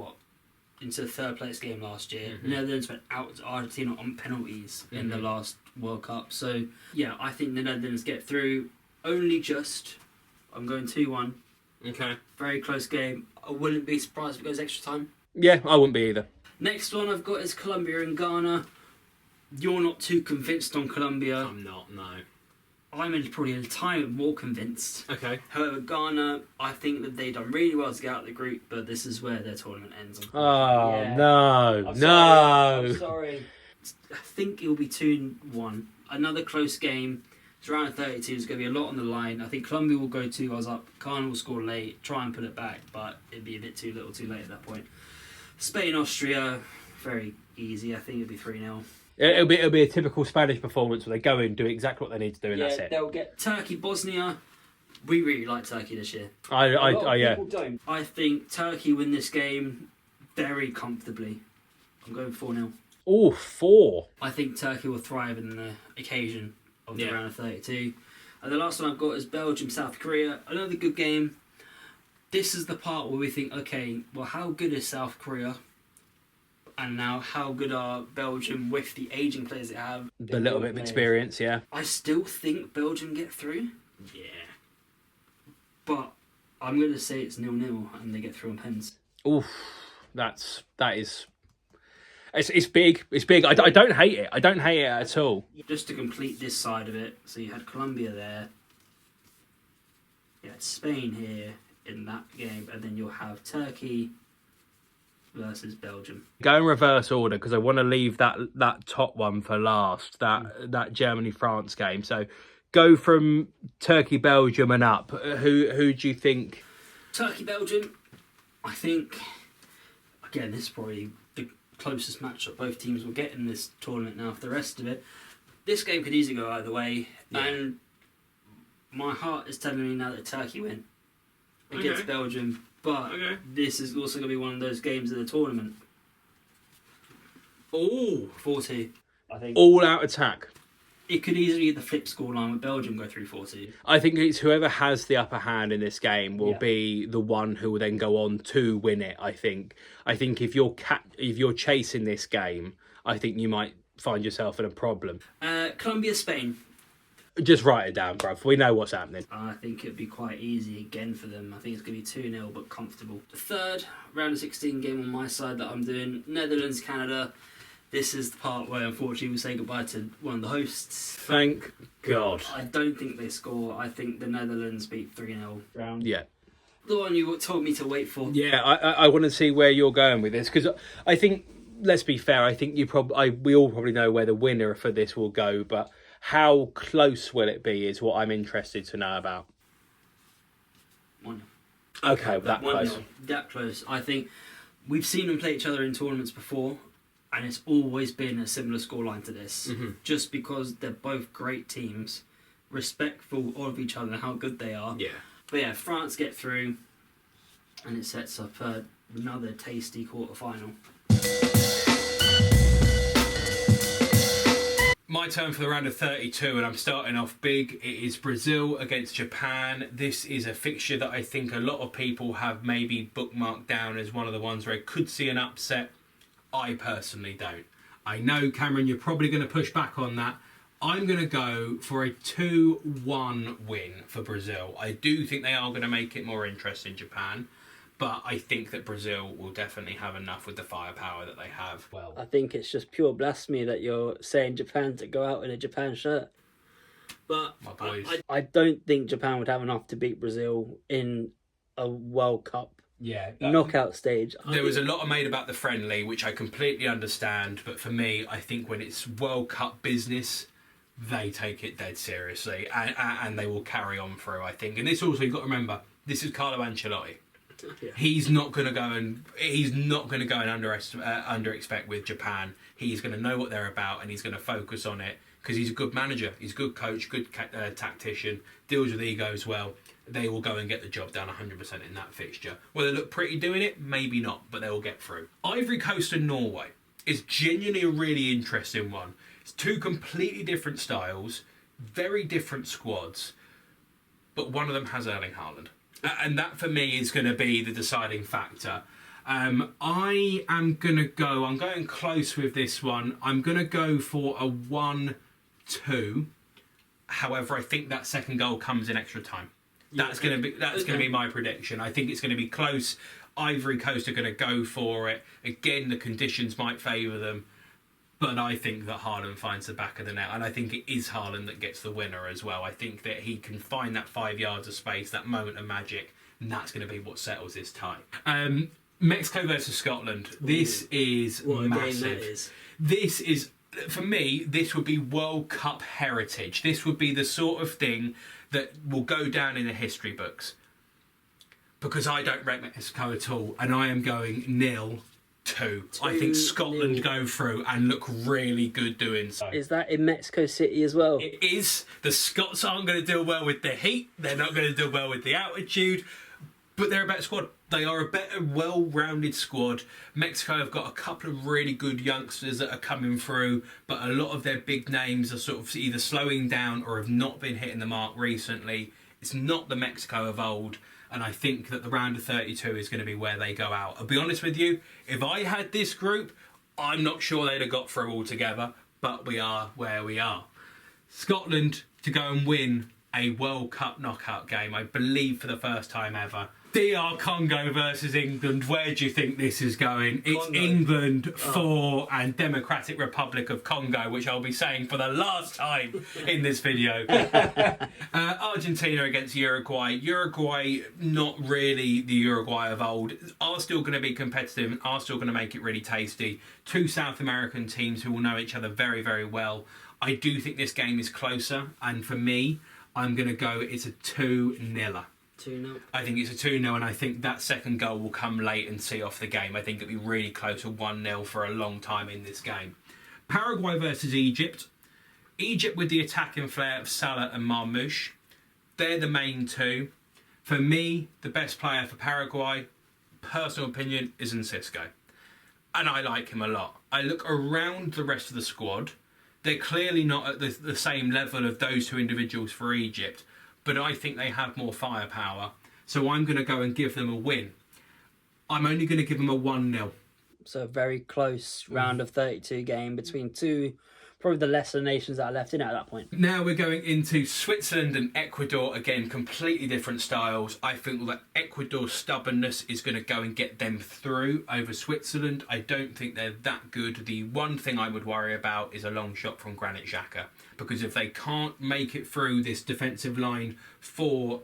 into the third place game last year. Mm-hmm. Netherlands went out to Argentina on penalties in the last World Cup. So, yeah, I think the Netherlands get through only just. I'm going 2-1. Okay. Very close game. I wouldn't be surprised if it goes extra time. Yeah, I wouldn't be either. Next one I've got is Colombia and Ghana. You're not too convinced on Colombia. I'm not, no. I'm probably a tiny bit more convinced. Okay. However, Ghana, I think that they've done really well to get out of the group, but this is where their tournament ends. Oh, Yeah. no, I'm no. sorry. I think it will be 2-1. Another close game. It's round of 32. There's going to be a lot on the line. I think Colombia will go 2 goals up. Ghana will score late, try and put it back, but it'd be a bit too little too late at that point. Spain, Austria, very easy. I think it'll be 3-0. It'll be a typical Spanish performance where they go in, do exactly what they need to do, and that's it. They'll get Turkey, Bosnia. We really like Turkey this year. Yeah. People don't. I think Turkey win this game very comfortably. I'm going 4-0. Oh, 4. I think Turkey will thrive in the occasion of the Yeah. round of 32. And the last one I've got is Belgium, South Korea. Another good game. This is the part where we think, okay, well, how good is South Korea? And now, how good are Belgium with the aging players they have? The little bit of experience, yeah. I still think Belgium get through. Yeah. But I'm going to say it's 0-0 and they get through on pens. Oof, that is. It's big. It's big. I don't hate it. I don't hate it at all. Just to complete this side of it, so you had Colombia there, you had Spain here in that game, and then you'll have Turkey versus Belgium. Go in reverse order because I want to leave that top one for last. That Germany-France game. So go from Turkey, Belgium, and up. Who do you think? Turkey, Belgium. I think again this is probably the closest matchup both teams will get in this tournament. Now, for the rest of it, this game could easily go either way, and my heart is telling me now that Turkey win against Belgium. But this is also going to be one of those games of the tournament. Oh, 4-2. I think All out attack. it could easily be the flip scoreline with Belgium go through 4-2. I think it's whoever has the upper hand in this game will Yeah. be the one who will then go on to win it. I think if you're chasing this game, I think you might find yourself in a problem. Colombia, Spain. Just write it down, bruv. We know what's happening. I think it'd be quite easy again for them. I think it's going to be 2-0, but comfortable. The third round of 16 game on my side that I'm doing, Netherlands, Canada. This is the part where, unfortunately, we say goodbye to one of the hosts. Thank God. I don't think they score. I think the Netherlands beat 3-0 round. Yeah. The one you told me to wait for. Yeah, I want to see where you're going with this because I think, let's be fair, I think we all probably know where the winner for this will go, but how close will it be is what I'm interested to know about. 1-0. Okay, well, that 1-0. close. That close. I think we've seen them play each other in tournaments before, and it's always been a similar scoreline to this. Mm-hmm. Just because they're both great teams, respectful of each other and how good they are. yeah. But yeah, France get through, and it sets up another tasty quarter-final. My turn for the round of 32, and I'm starting off big. It is Brazil against Japan. This is a fixture that I think a lot of people have maybe bookmarked down as one of the ones where I could see an upset. I personally don't. I know, Cameron, you're probably going to push back on that. I'm going to go for a 2-1 win for Brazil. I do think they are going to make it more interesting, Japan. But I think that Brazil will definitely have enough with the firepower that they have. Well, I think it's just pure blasphemy that you're saying Japan to go out in a Japan shirt. But my boys. I don't think Japan would have enough to beat Brazil in a World Cup knockout stage. There was a lot made about the friendly, which I completely understand. But for me, I think when it's World Cup business, they take it dead seriously. And they will carry on through, I think. And this also, you've got to remember, this is Carlo Ancelotti. Yeah. He's not going to go and under expect with Japan. He's going to know what they're about and he's going to focus on it because he's a good manager, he's a good coach, good tactician, deals with egos well. They will go and get the job done 100% in that fixture. Will they look pretty doing it? Maybe not, but they will get through. Ivory Coast and Norway is genuinely a really interesting one. It's two completely different styles, very different squads, but one of them has Erling Haaland. And that, for me, is going to be the deciding factor. I'm going close with this one. I'm going to go for a 1-2. However, I think that second goal comes in extra time. That's going to be my prediction. I think it's going to be close. Ivory Coast are going to go for it. Again, the conditions might favour them. But I think that Haaland finds the back of the net, and I think it is Haaland that gets the winner as well. I think that he can find that 5 yards of space, that moment of magic, and that's going to be what settles this tie. Mexico versus Scotland. This is what massive. A game that is. This is, for me, this would be World Cup heritage. This would be the sort of thing that will go down in the history books. Because I don't rate Mexico at all, and I am going 0-2. I think Scotland 2-0. go through and look really good doing so. Is that in Mexico City as well? It is. The Scots aren't going to deal well with the heat. They're not going to deal well with the altitude. But they're a better squad. They are a better, well-rounded squad. Mexico have got a couple of really good youngsters that are coming through, but a lot of their big names are sort of either slowing down or have not been hitting the mark recently. It's not the Mexico of old, and I think that the round of 32 is going to be where they go out. I'll be honest with you, if I had this group, I'm not sure they'd have got through altogether, but we are where we are. Scotland to go and win a World Cup knockout game, I believe for the first time ever. DR Congo versus England. Where do you think this is going? It's Congo. England 4 and Democratic Republic of Congo, which I'll be saying for the last time in this video. Argentina against Uruguay. Uruguay, not really the Uruguay of old, are still going to be competitive and are still going to make it really tasty. Two South American teams who will know each other very, very well. I do think this game is closer, and for me, I'm going to go, it's a 2-0. 2-0. I think it's a 2-0, and I think that second goal will come late and see off the game. I think it'll be really close to 1-0 for a long time in this game. Paraguay versus Egypt. Egypt with the attacking flair of Salah and Marmoush. They're the main two. For me, the best player for Paraguay, personal opinion, is Cisco. And I like him a lot. I look around the rest of the squad. They're clearly not at the same level of those two individuals for Egypt, but I think they have more firepower. So I'm going to go and give them a win. I'm only going to give them a 1-0. So a very close round of 32 game between two, probably the lesser nations that are left in it at that point. Now we're going into Switzerland and Ecuador. Again, completely different styles. I think that Ecuador's stubbornness is going to go and get them through over Switzerland. I don't think they're that good. The one thing I would worry about is a long shot from Granit Xhaka, because if they can't make it through this defensive line for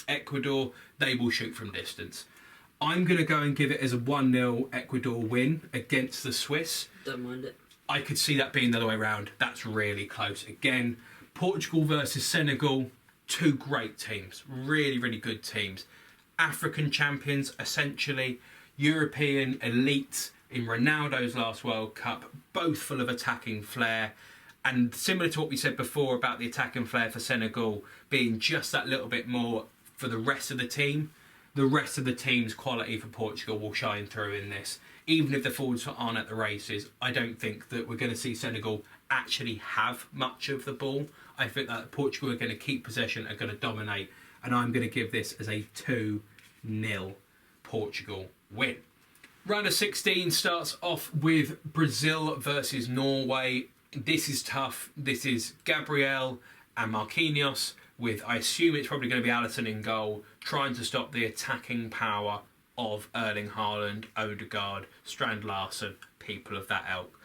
Ecuador, they will shoot from distance. I'm going to go and give it as a 1-0 Ecuador win against the Swiss. Don't mind it. I could see that being the other way around. That's really close. Again, Portugal versus Senegal, two great teams. Really, really good teams. African champions, essentially. European elites in Ronaldo's last World Cup, both full of attacking flair. And similar to what we said before about the attacking flair for Senegal being just that little bit more for the rest of the team, the rest of the team's quality for Portugal will shine through in this. Even if the forwards aren't at the races, I don't think that we're going to see Senegal actually have much of the ball. I think that Portugal are going to keep possession, are going to dominate, and I'm going to give this as a 2-0 Portugal win. Round of 16 starts off with Brazil versus Norway. This is tough. This is Gabriel and Marquinhos with, I assume it's probably going to be Alisson in goal, trying to stop the attacking power of Erling Haaland, Odegaard, Strand Larsen, people of that ilk.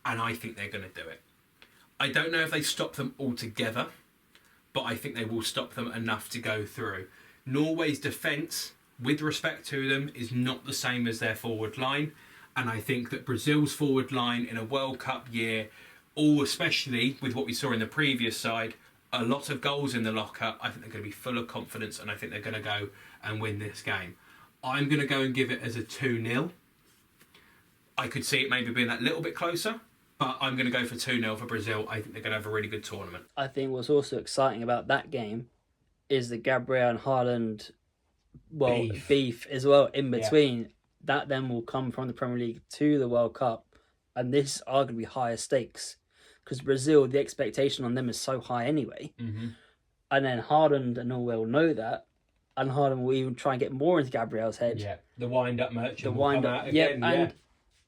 And I think they're going to do it. I don't know if they stop them altogether, but I think they will stop them enough to go through. Norway's defence, with respect to them, is not the same as their forward line. And I think that Brazil's forward line in a World Cup year, or especially with what we saw in the previous side, a lot of goals in the locker, I think they're going to be full of confidence, and I think they're going to go and win this game. I'm going to go and give it as a 2-0. I could see it maybe being that little bit closer, but I'm going to go for 2-0 for Brazil. I think they're going to have a really good tournament. I think what's also exciting about that game is the Gabriel and Haaland beef as well in between. Yeah. That then will come from the Premier League to the World Cup, and this are going to be higher stakes because Brazil, the expectation on them is so high anyway. Mm-hmm. And then Haaland and Norway will know that, and Haaland will even try and get more into Gabriel's head. Yeah, the wind-up merchant. The wind-up, again, and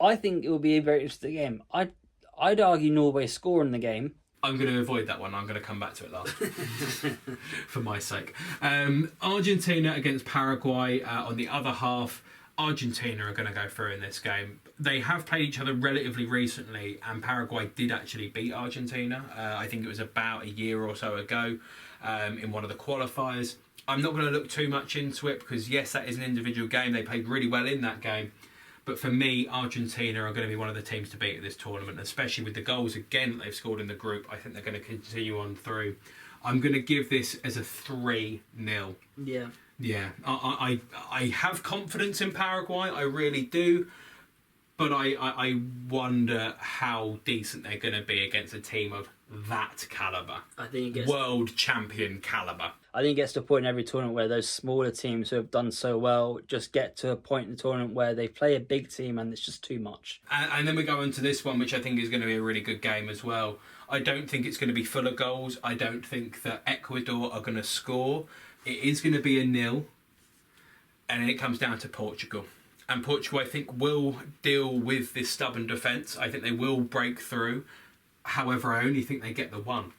I think it will be a very interesting game. I'd argue Norway scoring the game. I'm going to avoid that one. I'm going to come back to it last for my sake. Argentina against Paraguay on the other half. Argentina are going to go through in this game. They have played each other relatively recently, and Paraguay did actually beat Argentina. I think it was about a year or so ago in one of the qualifiers. I'm not going to look too much into it because, yes, that is an individual game. They played really well in that game. But for me, Argentina are going to be one of the teams to beat at this tournament, especially with the goals, again, that they've scored in the group. I think they're going to continue on through. I'm going to give this as a 3-0. Yeah. Yeah, I have confidence in Paraguay, I really do, but I wonder how decent they're going to be against a team of that calibre. I think it gets, world champion calibre. I think it gets to a point in every tournament where those smaller teams who have done so well just get to a point in the tournament where they play a big team and it's just too much. And then we go on to this one, which I think is going to be a really good game as well. I don't think it's going to be full of goals. I don't think that Ecuador are going to score. It is going to be a 0, and then it comes down to Portugal. And Portugal, I think, will deal with this stubborn defence. I think they will break through. However, I only think they get the 1.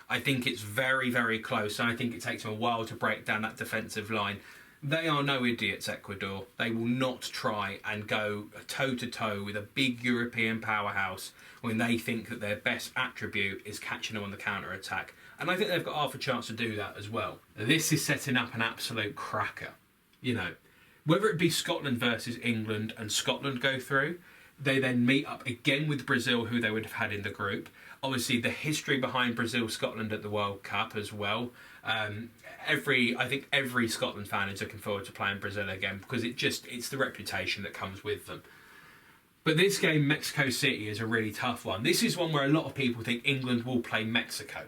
I think it's very, very close, and I think it takes them a while to break down that defensive line. They are no idiots, Ecuador. They will not try and go toe-to-toe with a big European powerhouse when they think that their best attribute is catching them on the counter-attack. And I think they've got half a chance to do that as well. This is setting up an absolute cracker. You know, whether it be Scotland versus England and Scotland go through, they then meet up again with Brazil, who they would have had in the group. Obviously, the history behind Brazil-Scotland at the World Cup as well. I think every Scotland fan is looking forward to playing Brazil again because it's the reputation that comes with them. But this game, Mexico City, is a really tough one. This is one where a lot of people think England will play Mexico.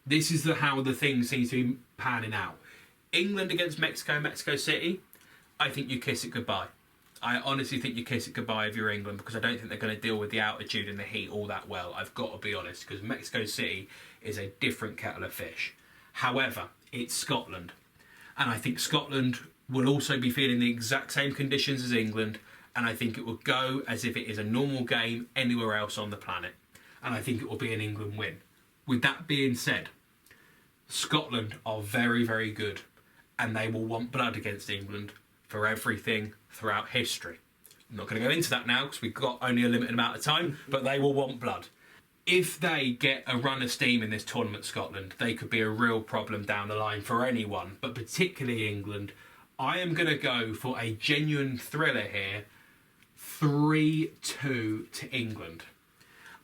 This is how the thing seems to be panning out. England against Mexico, Mexico City, I think you kiss it goodbye. I honestly think you kiss it goodbye if you're England because I don't think they're going to deal with the altitude and the heat all that well. I've got to be honest, because Mexico City is a different kettle of fish. However, it's Scotland. And I think Scotland will also be feeling the exact same conditions as England, and I think it will go as if it is a normal game anywhere else on the planet. And I think it will be an England win. With that being said, Scotland are very, very good, and they will want blood against England for everything throughout history. I'm not going to go into that now because we've got only a limited amount of time, but they will want blood. If they get a run of steam in this tournament, Scotland, they could be a real problem down the line for anyone, but particularly England. I am going to go for a genuine thriller here, 3-2 to England.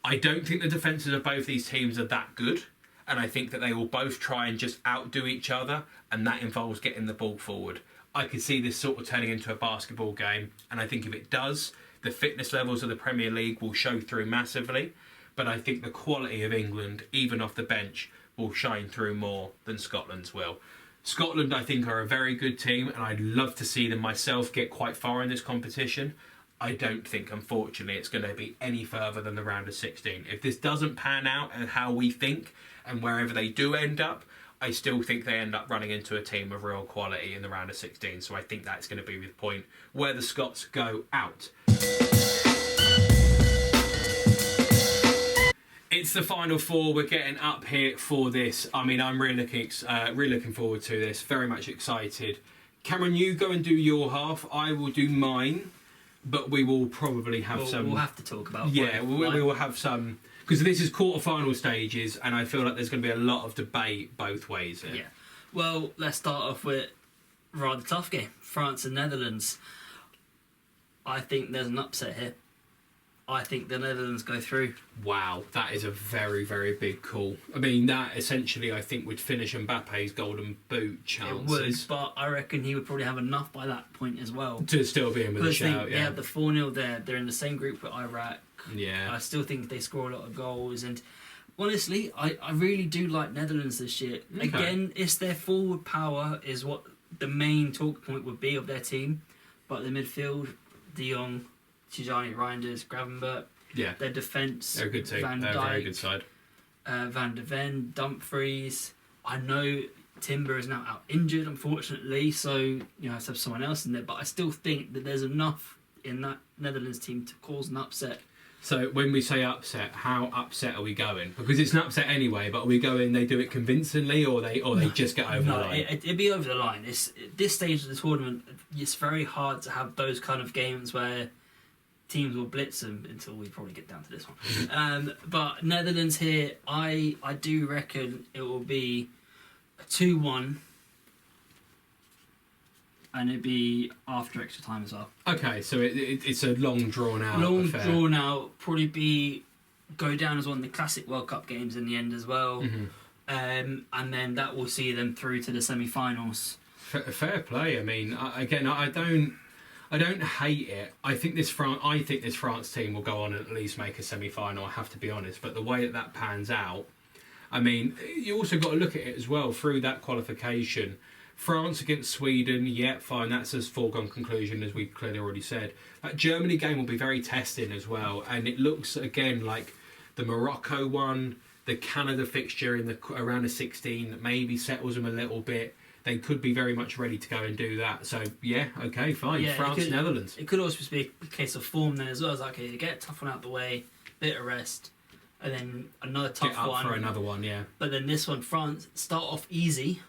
I don't think the defences of both these teams are that good, and I think that they will both try and just outdo each other, and that involves getting the ball forward. I could see this sort of turning into a basketball game, and I think if it does, the fitness levels of the Premier League will show through massively, but I think the quality of England, even off the bench, will shine through more than Scotland's will. Scotland, I think, are a very good team, and I'd love to see them myself get quite far in this competition. I don't think, unfortunately, it's going to be any further than the round of 16. If this doesn't pan out and how we think, and wherever they do end up, I still think they end up running into a team of real quality in the round of 16. So I think that's going to be the point where the Scots go out. It's the final four. We're getting up here for this. I mean, I'm really looking forward to this. Very much excited. Cameron, you go and do your half. I will do mine. But we will probably have some... We'll have to talk about... Yeah, we will have some... Because this is quarter-final stages, and I feel like there's going to be a lot of debate both ways here. Yeah. Well, let's start off with a rather tough game. France and Netherlands. I think there's an upset here. I think the Netherlands go through. Wow, that is a very, very big call. I mean, that essentially, I think, would finish Mbappe's golden boot chances. It would, but I reckon he would probably have enough by that point as well. To still be in with a shout, they have the 4-0 there. They're in the same group with Iraq. Yeah. I still think they score a lot of goals. And honestly, I really do like Netherlands this year. Okay. Again, it's their forward power is what the main talk point would be of their team. But the midfield, De Jong, Tijani Reinders, Gravenberch. Yeah. Their defence. They're a good team. They're a very good side. Van de Ven, Dumfries. I know Timber is now out injured, unfortunately, so you have to have someone else in there. But I still think that there's enough in that Netherlands team to cause an upset. So when we say upset, how upset are we going? Because it's an upset anyway, but are we going, they do it convincingly, or they just get over the line? It'd be over the line. It's, at this stage of the tournament, it's very hard to have those kind of games where teams will blitz them until we probably get down to this one. But Netherlands here, I do reckon it will be a 2-1. And it'd be after extra time as well. Okay, so it's a long drawn out affair. Drawn out, probably go down as one of the classic World Cup games in the end as well. Mm-hmm. And then that will see them through to the semi-finals. Fair play. I mean, I don't hate it. I think this France team will go on and at least make a semi-final. I have to be honest, but the way that pans out, I mean, you also got to look at it as well through that qualification. France against Sweden, yeah, fine, that's a foregone conclusion, as we clearly already said. That Germany game will be very testing as well, and it looks, again, like the Morocco one, the Canada fixture in around the 16 that maybe settles them a little bit. They could be very much ready to go and do that. So, yeah, okay, fine. Yeah, France, Netherlands. It could also just be a case of form then as well. It's like, okay, you get a tough one out the way, bit of rest, and then another tough one. For another one, yeah. But then this one, France, start off easy.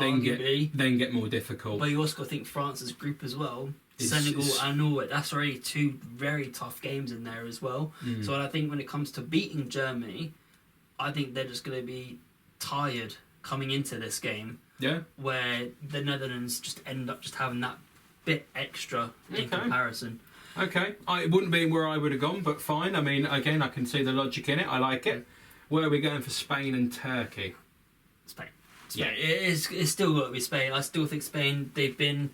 Then get more difficult. But you also got to think France's group as well. Senegal and Norway. That's already two very tough games in there as well. Mm. So I think when it comes to beating Germany, I think they're just going to be tired coming into this game. Yeah. Where the Netherlands just end up just having that bit extra in comparison. Okay. It wouldn't be where I would have gone, but fine. I mean, again, I can see the logic in it. I like it. Where are we going for Spain and Turkey? Spain. Yeah. It's still got to be Spain. I still think Spain, they've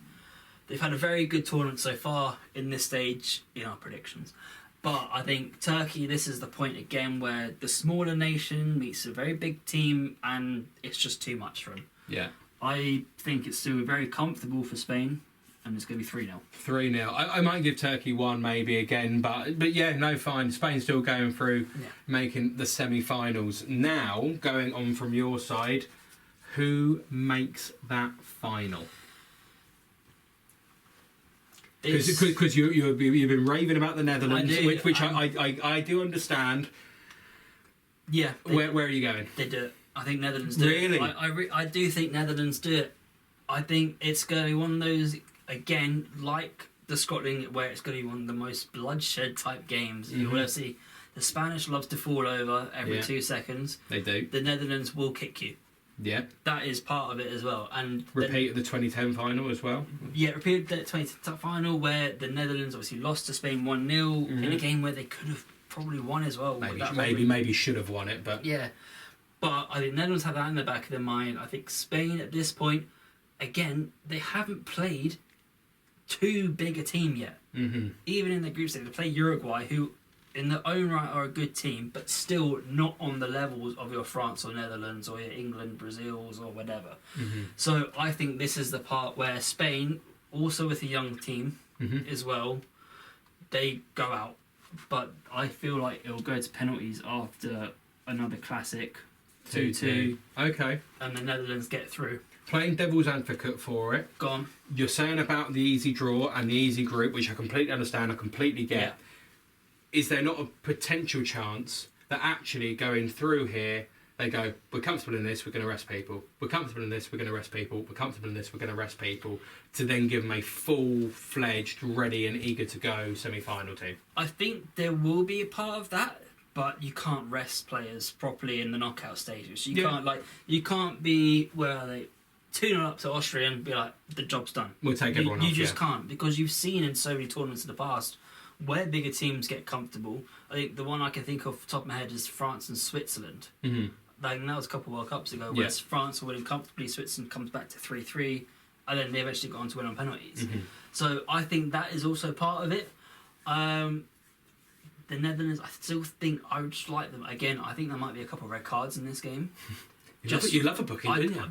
had a very good tournament so far in this stage in our predictions. But I think Turkey, this is the point again where the smaller nation meets a very big team and it's just too much for them. Yeah. I think it's still very comfortable for Spain and it's going to be 3-0. 3-0. I might give Turkey 1 maybe again, but yeah, no, fine. Spain's still going through, making the semi-finals. Now, going on from your side, who makes that final? Because you've been raving about the Netherlands, which I do understand. Yeah. Where are you going? They do it. I think Netherlands do it. Really? I do think Netherlands do it. I think it's going to be one of those, again, like the Scotland, where it's going to be one of the most bloodshed type games. Mm-hmm. You will see the Spanish loves to fall over every 2 seconds. They do. The Netherlands will kick you. Yeah. That is part of it as well. And repeat the 2010 final as well. Yeah, repeat the 2010 final where the Netherlands obviously lost to Spain 1-0 in a game where they could have probably won as well. Maybe should have won it, but yeah. But I think Netherlands have that in the back of their mind. I think Spain at this point, again, they haven't played too big a team yet. Mm-hmm. Even in the group stage, they play Uruguay, who in their own right are a good team, but still not on the levels of your France or Netherlands or your England, Brazils or whatever. Mm-hmm. So I think this is the part where Spain, also with a young team as well, they go out. But I feel like it'll go to penalties after another classic 2-2. Okay. And the Netherlands get through. Playing devil's advocate for it. Gone. You're saying about the easy draw and the easy group, which I completely understand, I completely get. Yeah. Is there not a potential chance that actually going through here, they go, we're comfortable in this, we're going to rest people. We're comfortable in this, we're going to rest people. We're comfortable in this, we're going to rest people. To then give them a full-fledged, ready and eager to go semi-final team. I think there will be a part of that, but you can't rest players properly in the knockout stages. You can't be, where are they, 2-0 up to Austria and be like, the job's done. We'll take everyone off. You just can't, because you've seen in so many tournaments in the past where bigger teams get comfortable. I think the one I can think of off the top of my head is France and Switzerland. Mm-hmm. Like, that was a couple of World Cups ago, where France were winning comfortably, Switzerland comes back to 3-3, and then they eventually got on to win on penalties. Mm-hmm. So I think that is also part of it. The Netherlands, I still think I would just like them. Again, I think there might be a couple of red cards in this game. You love a booking, didn't you?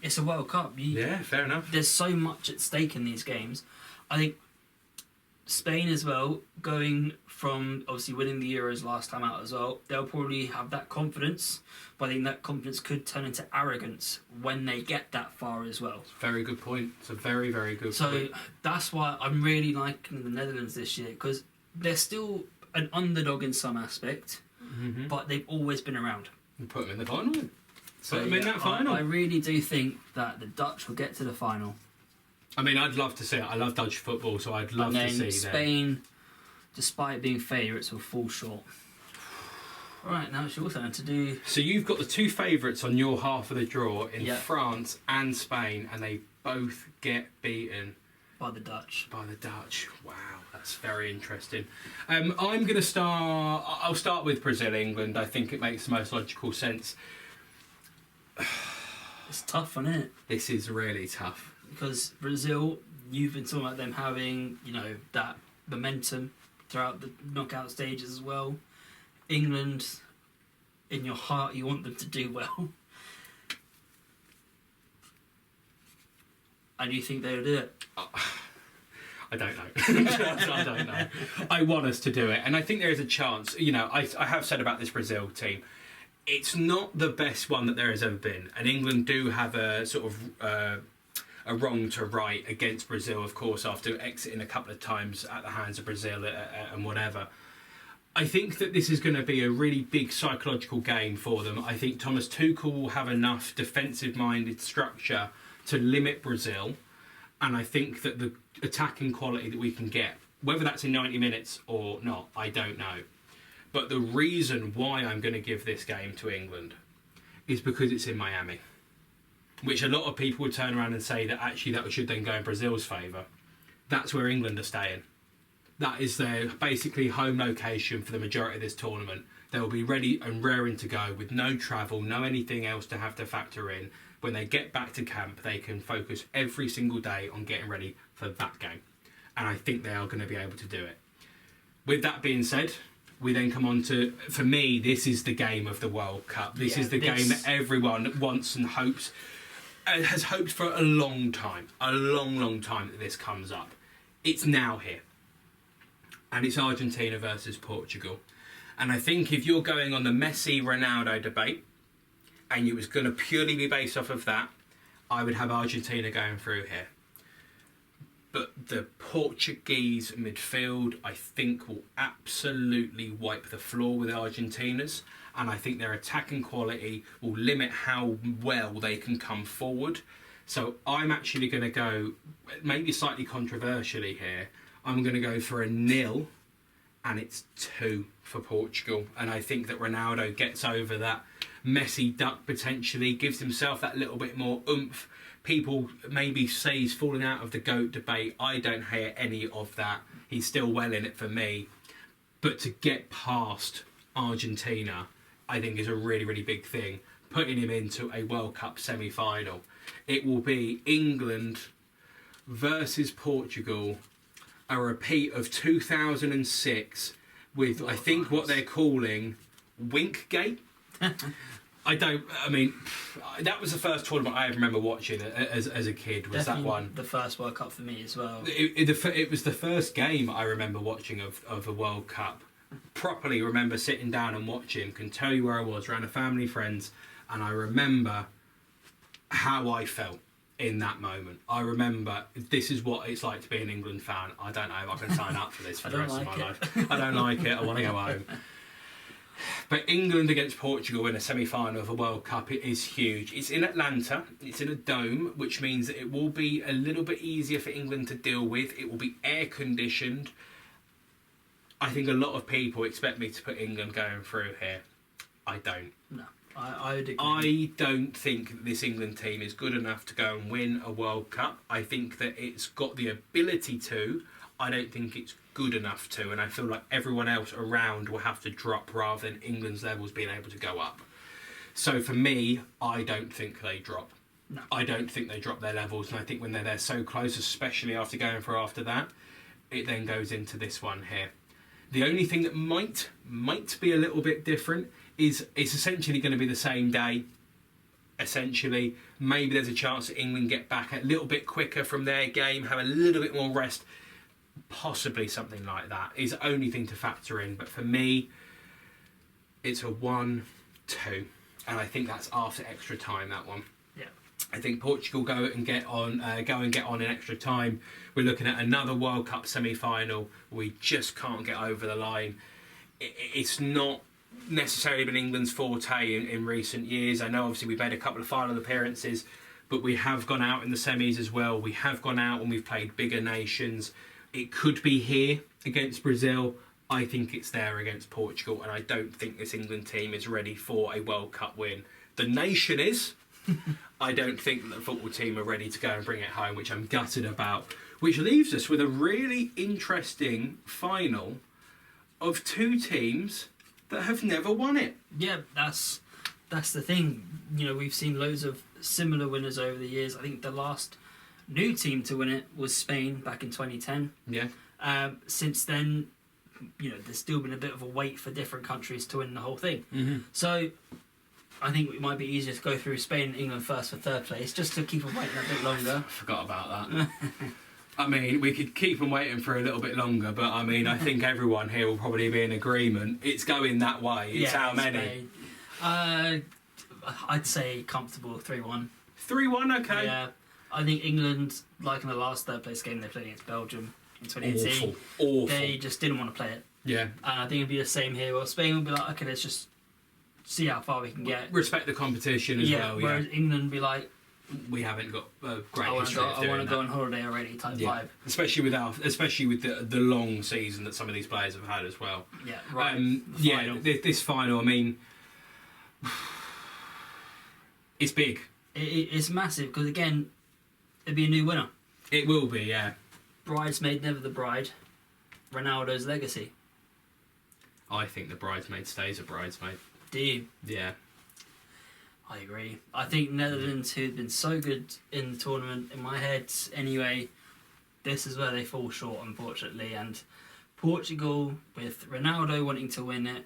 It's a World Cup. Yeah, fair enough. There's so much at stake in these games. I think Spain as well, going from obviously winning the Euros last time out as well, they'll probably have that confidence, but I think that confidence could turn into arrogance when they get that far as well. Very good point. It's a very, very good point. So that's why I'm really liking the Netherlands this year, because they're still an underdog in some aspect, but they've always been around. And put them in the final then. Put them in that final. I really do think that the Dutch will get to the final. I mean, I'd love to see it. I love Dutch football, so I'd love to see that. Spain, despite being favourites, will fall short. Right, now it's your turn to do... So you've got the two favourites on your half of the draw in Yep. France and Spain, and they both get beaten by the Dutch. by the Dutch. Wow, that's very interesting. I'm going to start... I'll start with Brazil, England. I think it makes the most logical sense. It's tough, isn't it? This is really tough. Because Brazil, you've been talking about them having, that momentum throughout the knockout stages as well. England, in your heart, you want them to do well. And you think they'll do it? I don't know. I don't know. I want us to do it. And I think there is a chance. I have said about this Brazil team, it's not the best one that there has ever been. And England do have a sort of a wrong to right against Brazil, of course, after exiting a couple of times at the hands of Brazil and whatever. I think that this is going to be a really big psychological game for them. I think Thomas Tuchel will have enough defensive-minded structure to limit Brazil. And I think that the attacking quality that we can get, whether that's in 90 minutes or not, I don't know. But the reason why I'm going to give this game to England is because it's in Miami, which a lot of people would turn around and say that actually that should then go in Brazil's favour. That's where England are staying. That is their basically home location for the majority of this tournament. They will be ready and raring to go with no travel, no anything else to have to factor in. When they get back to camp, they can focus every single day on getting ready for that game. And I think they are going to be able to do it. With that being said, we then come on to, for me, this is the game of the World Cup. This is the game that everyone wants and hopes, has hoped for a long time. A long, long time that this comes up. It's now here. And it's Argentina versus Portugal. And I think if you're going on the Messi-Ronaldo debate, and it was going to purely be based off of that, I would have Argentina going through here. But the Portuguese midfield, I think, will absolutely wipe the floor with Argentina's. And I think their attacking quality will limit how well they can come forward. So I'm actually going to go, maybe slightly controversially here, I'm going to go for a 0, and it's 2 for Portugal. And I think that Ronaldo gets over that Messi duck potentially, gives himself that little bit more oomph. People maybe say he's falling out of the GOAT debate. I don't hear any of that. He's still well in it for me. But to get past Argentina, I think is a really, really big thing. Putting him into a World Cup semi-final. It will be England versus Portugal, a repeat of 2006 with, I think, what they're calling Winkgate. I mean, that was the first tournament I ever remember watching as a kid, was Definitely that one. the first World Cup for me as well. It was the first game I remember watching of a World Cup. Properly remember sitting down and watching, can tell you where I was, around a family, friends, and I remember how I felt in that moment. I remember this is what it's like to be an England fan. I don't know if I can sign up for this for the rest of my life. I don't like it. I want to go home. But England against Portugal in a semi-final of a World Cup, it is huge. It's in Atlanta. It's in a dome, which means that it will be a little bit easier for England to deal with. It will be air-conditioned. I think a lot of people expect me to put England going through here. I don't. No, I would agree. I don't think that this England team is good enough to go and win a World Cup. I think that it's got the ability to. I don't think it's good enough to, and I feel like everyone else around will have to drop rather than England's levels being able to go up. So for me, I don't think they drop. No. I don't think they drop their levels, and I think when they're there so close, especially after going for after that, it then goes into this one here. The only thing that might be a little bit different is it's essentially going to be the same day. Essentially, maybe there's a chance that England get back a little bit quicker from their game, have a little bit more rest. Possibly something like that is the only thing to factor in. But for me, it's a 1-2, and I think that's after extra time. That one. Yeah. I think Portugal go and get on in extra time. We're looking at another World Cup semi-final. We just can't get over the line. It's not necessarily been England's forte in recent years. I know obviously we've made a couple of final appearances, but we have gone out in the semis as well. We have gone out and we've played bigger nations. It could be here against Brazil. I think it's there against Portugal, and I don't think this England team is ready for a World Cup win. The nation is. I don't think that the football team are ready to go and bring it home, which I'm gutted about. Which leaves us with a really interesting final of two teams that have never won it. Yeah, that's the thing. You know, we've seen loads of similar winners over the years. I think the last new team to win it was Spain back in 2010. Yeah. Since then, you know, there's still been a bit of a wait for different countries to win the whole thing. Mm-hmm. So I think it might be easier to go through Spain and England first for third place, just to keep them waiting a bit longer. I forgot about that. I mean, we could keep them waiting for a little bit longer, but I mean, I think everyone here will probably be in agreement. It's going that way. It's how many? Spain. I'd say comfortable 3-1. 3-1, okay. Yeah. I think England, like in the last third place game they played against Belgium in 2018, Awful. they just didn't want to play it. Yeah. And I think it'd be the same here. Well, Spain would be like, okay, let's just see how far we can get. Respect the competition as well. Whereas England would be like, we haven't got a great I history of doing want to that. go on holiday already type vibe. Especially with the long season that some of these players have had as well. Yeah, right. Yeah, this final, I mean, it's big. It's massive because, again, it'd be a new winner. It will be, yeah. Bridesmaid, never the bride. Ronaldo's legacy. I think the bridesmaid stays a bridesmaid. Do you? Yeah. I agree. I think Netherlands, who've been so good in the tournament, in my head anyway, this is where they fall short, unfortunately. And Portugal, with Ronaldo wanting to win it,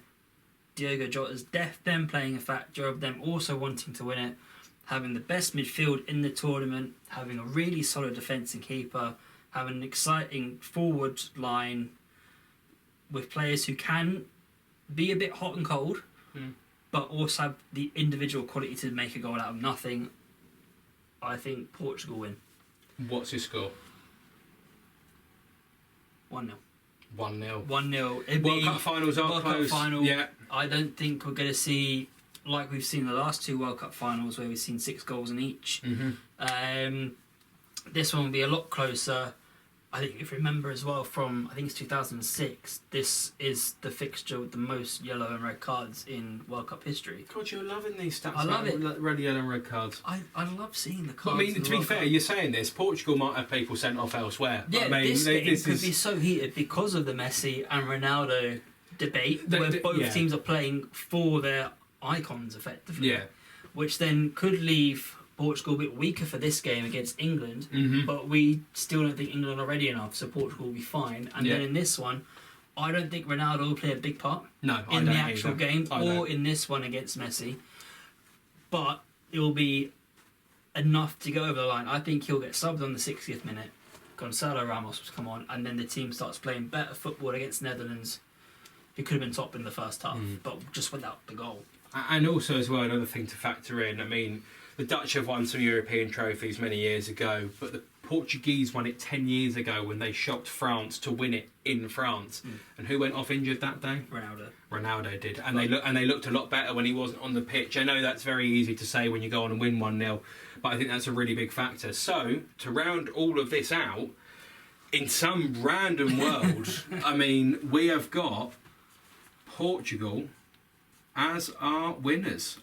Diogo Jota's death, them playing a factor of them also wanting to win it, having the best midfield in the tournament, having a really solid defence and keeper, having an exciting forward line with players who can be a bit hot and cold, but also have the individual quality to make a goal out of nothing. I think Portugal win. What's your score? 1-0. 1-0. 1-0. World Cup finals are World close. Cup final. Yeah. I don't think we're going to see, like we've seen the last two World Cup finals, where we've seen 6 goals in each. Mm-hmm. This one will be a lot closer. I think if you remember as well from, I think it's 2006, this is the fixture with the most yellow and red cards in World Cup history. God, you're loving these stats. I love it. Red, yellow and red cards. I love seeing the But, cards. I mean, in the to be World fair, Cup. you're saying this. Portugal might have people sent off elsewhere. Yeah, I mean, this game this could is... be so heated because of the Messi and Ronaldo debate, where both teams are playing for their icons, effectively. Yeah. Which then could leave Portugal a bit weaker for this game against England, Mm-hmm. but we still don't think England are ready enough, so Portugal will be fine. And then in this one, I don't think Ronaldo will play a big part in the actual game or in this one against Messi, but it will be enough to go over the line. I think he'll get subbed on the 60th minute. Gonzalo Ramos will come on, and then the team starts playing better football against Netherlands, who could have been top in the first half, but just without the goal. And also, as well, another thing to factor in, I mean, the Dutch have won some European trophies many years ago, but the Portuguese won it 10 years ago when they shocked France to win it in France. And who went off injured that day? Ronaldo did. And they looked a lot better when he wasn't on the pitch. I know that's very easy to say when you go on and win 1-0, but I think that's a really big factor. So, to round all of this out, in some random world, I mean, we have got Portugal as our winners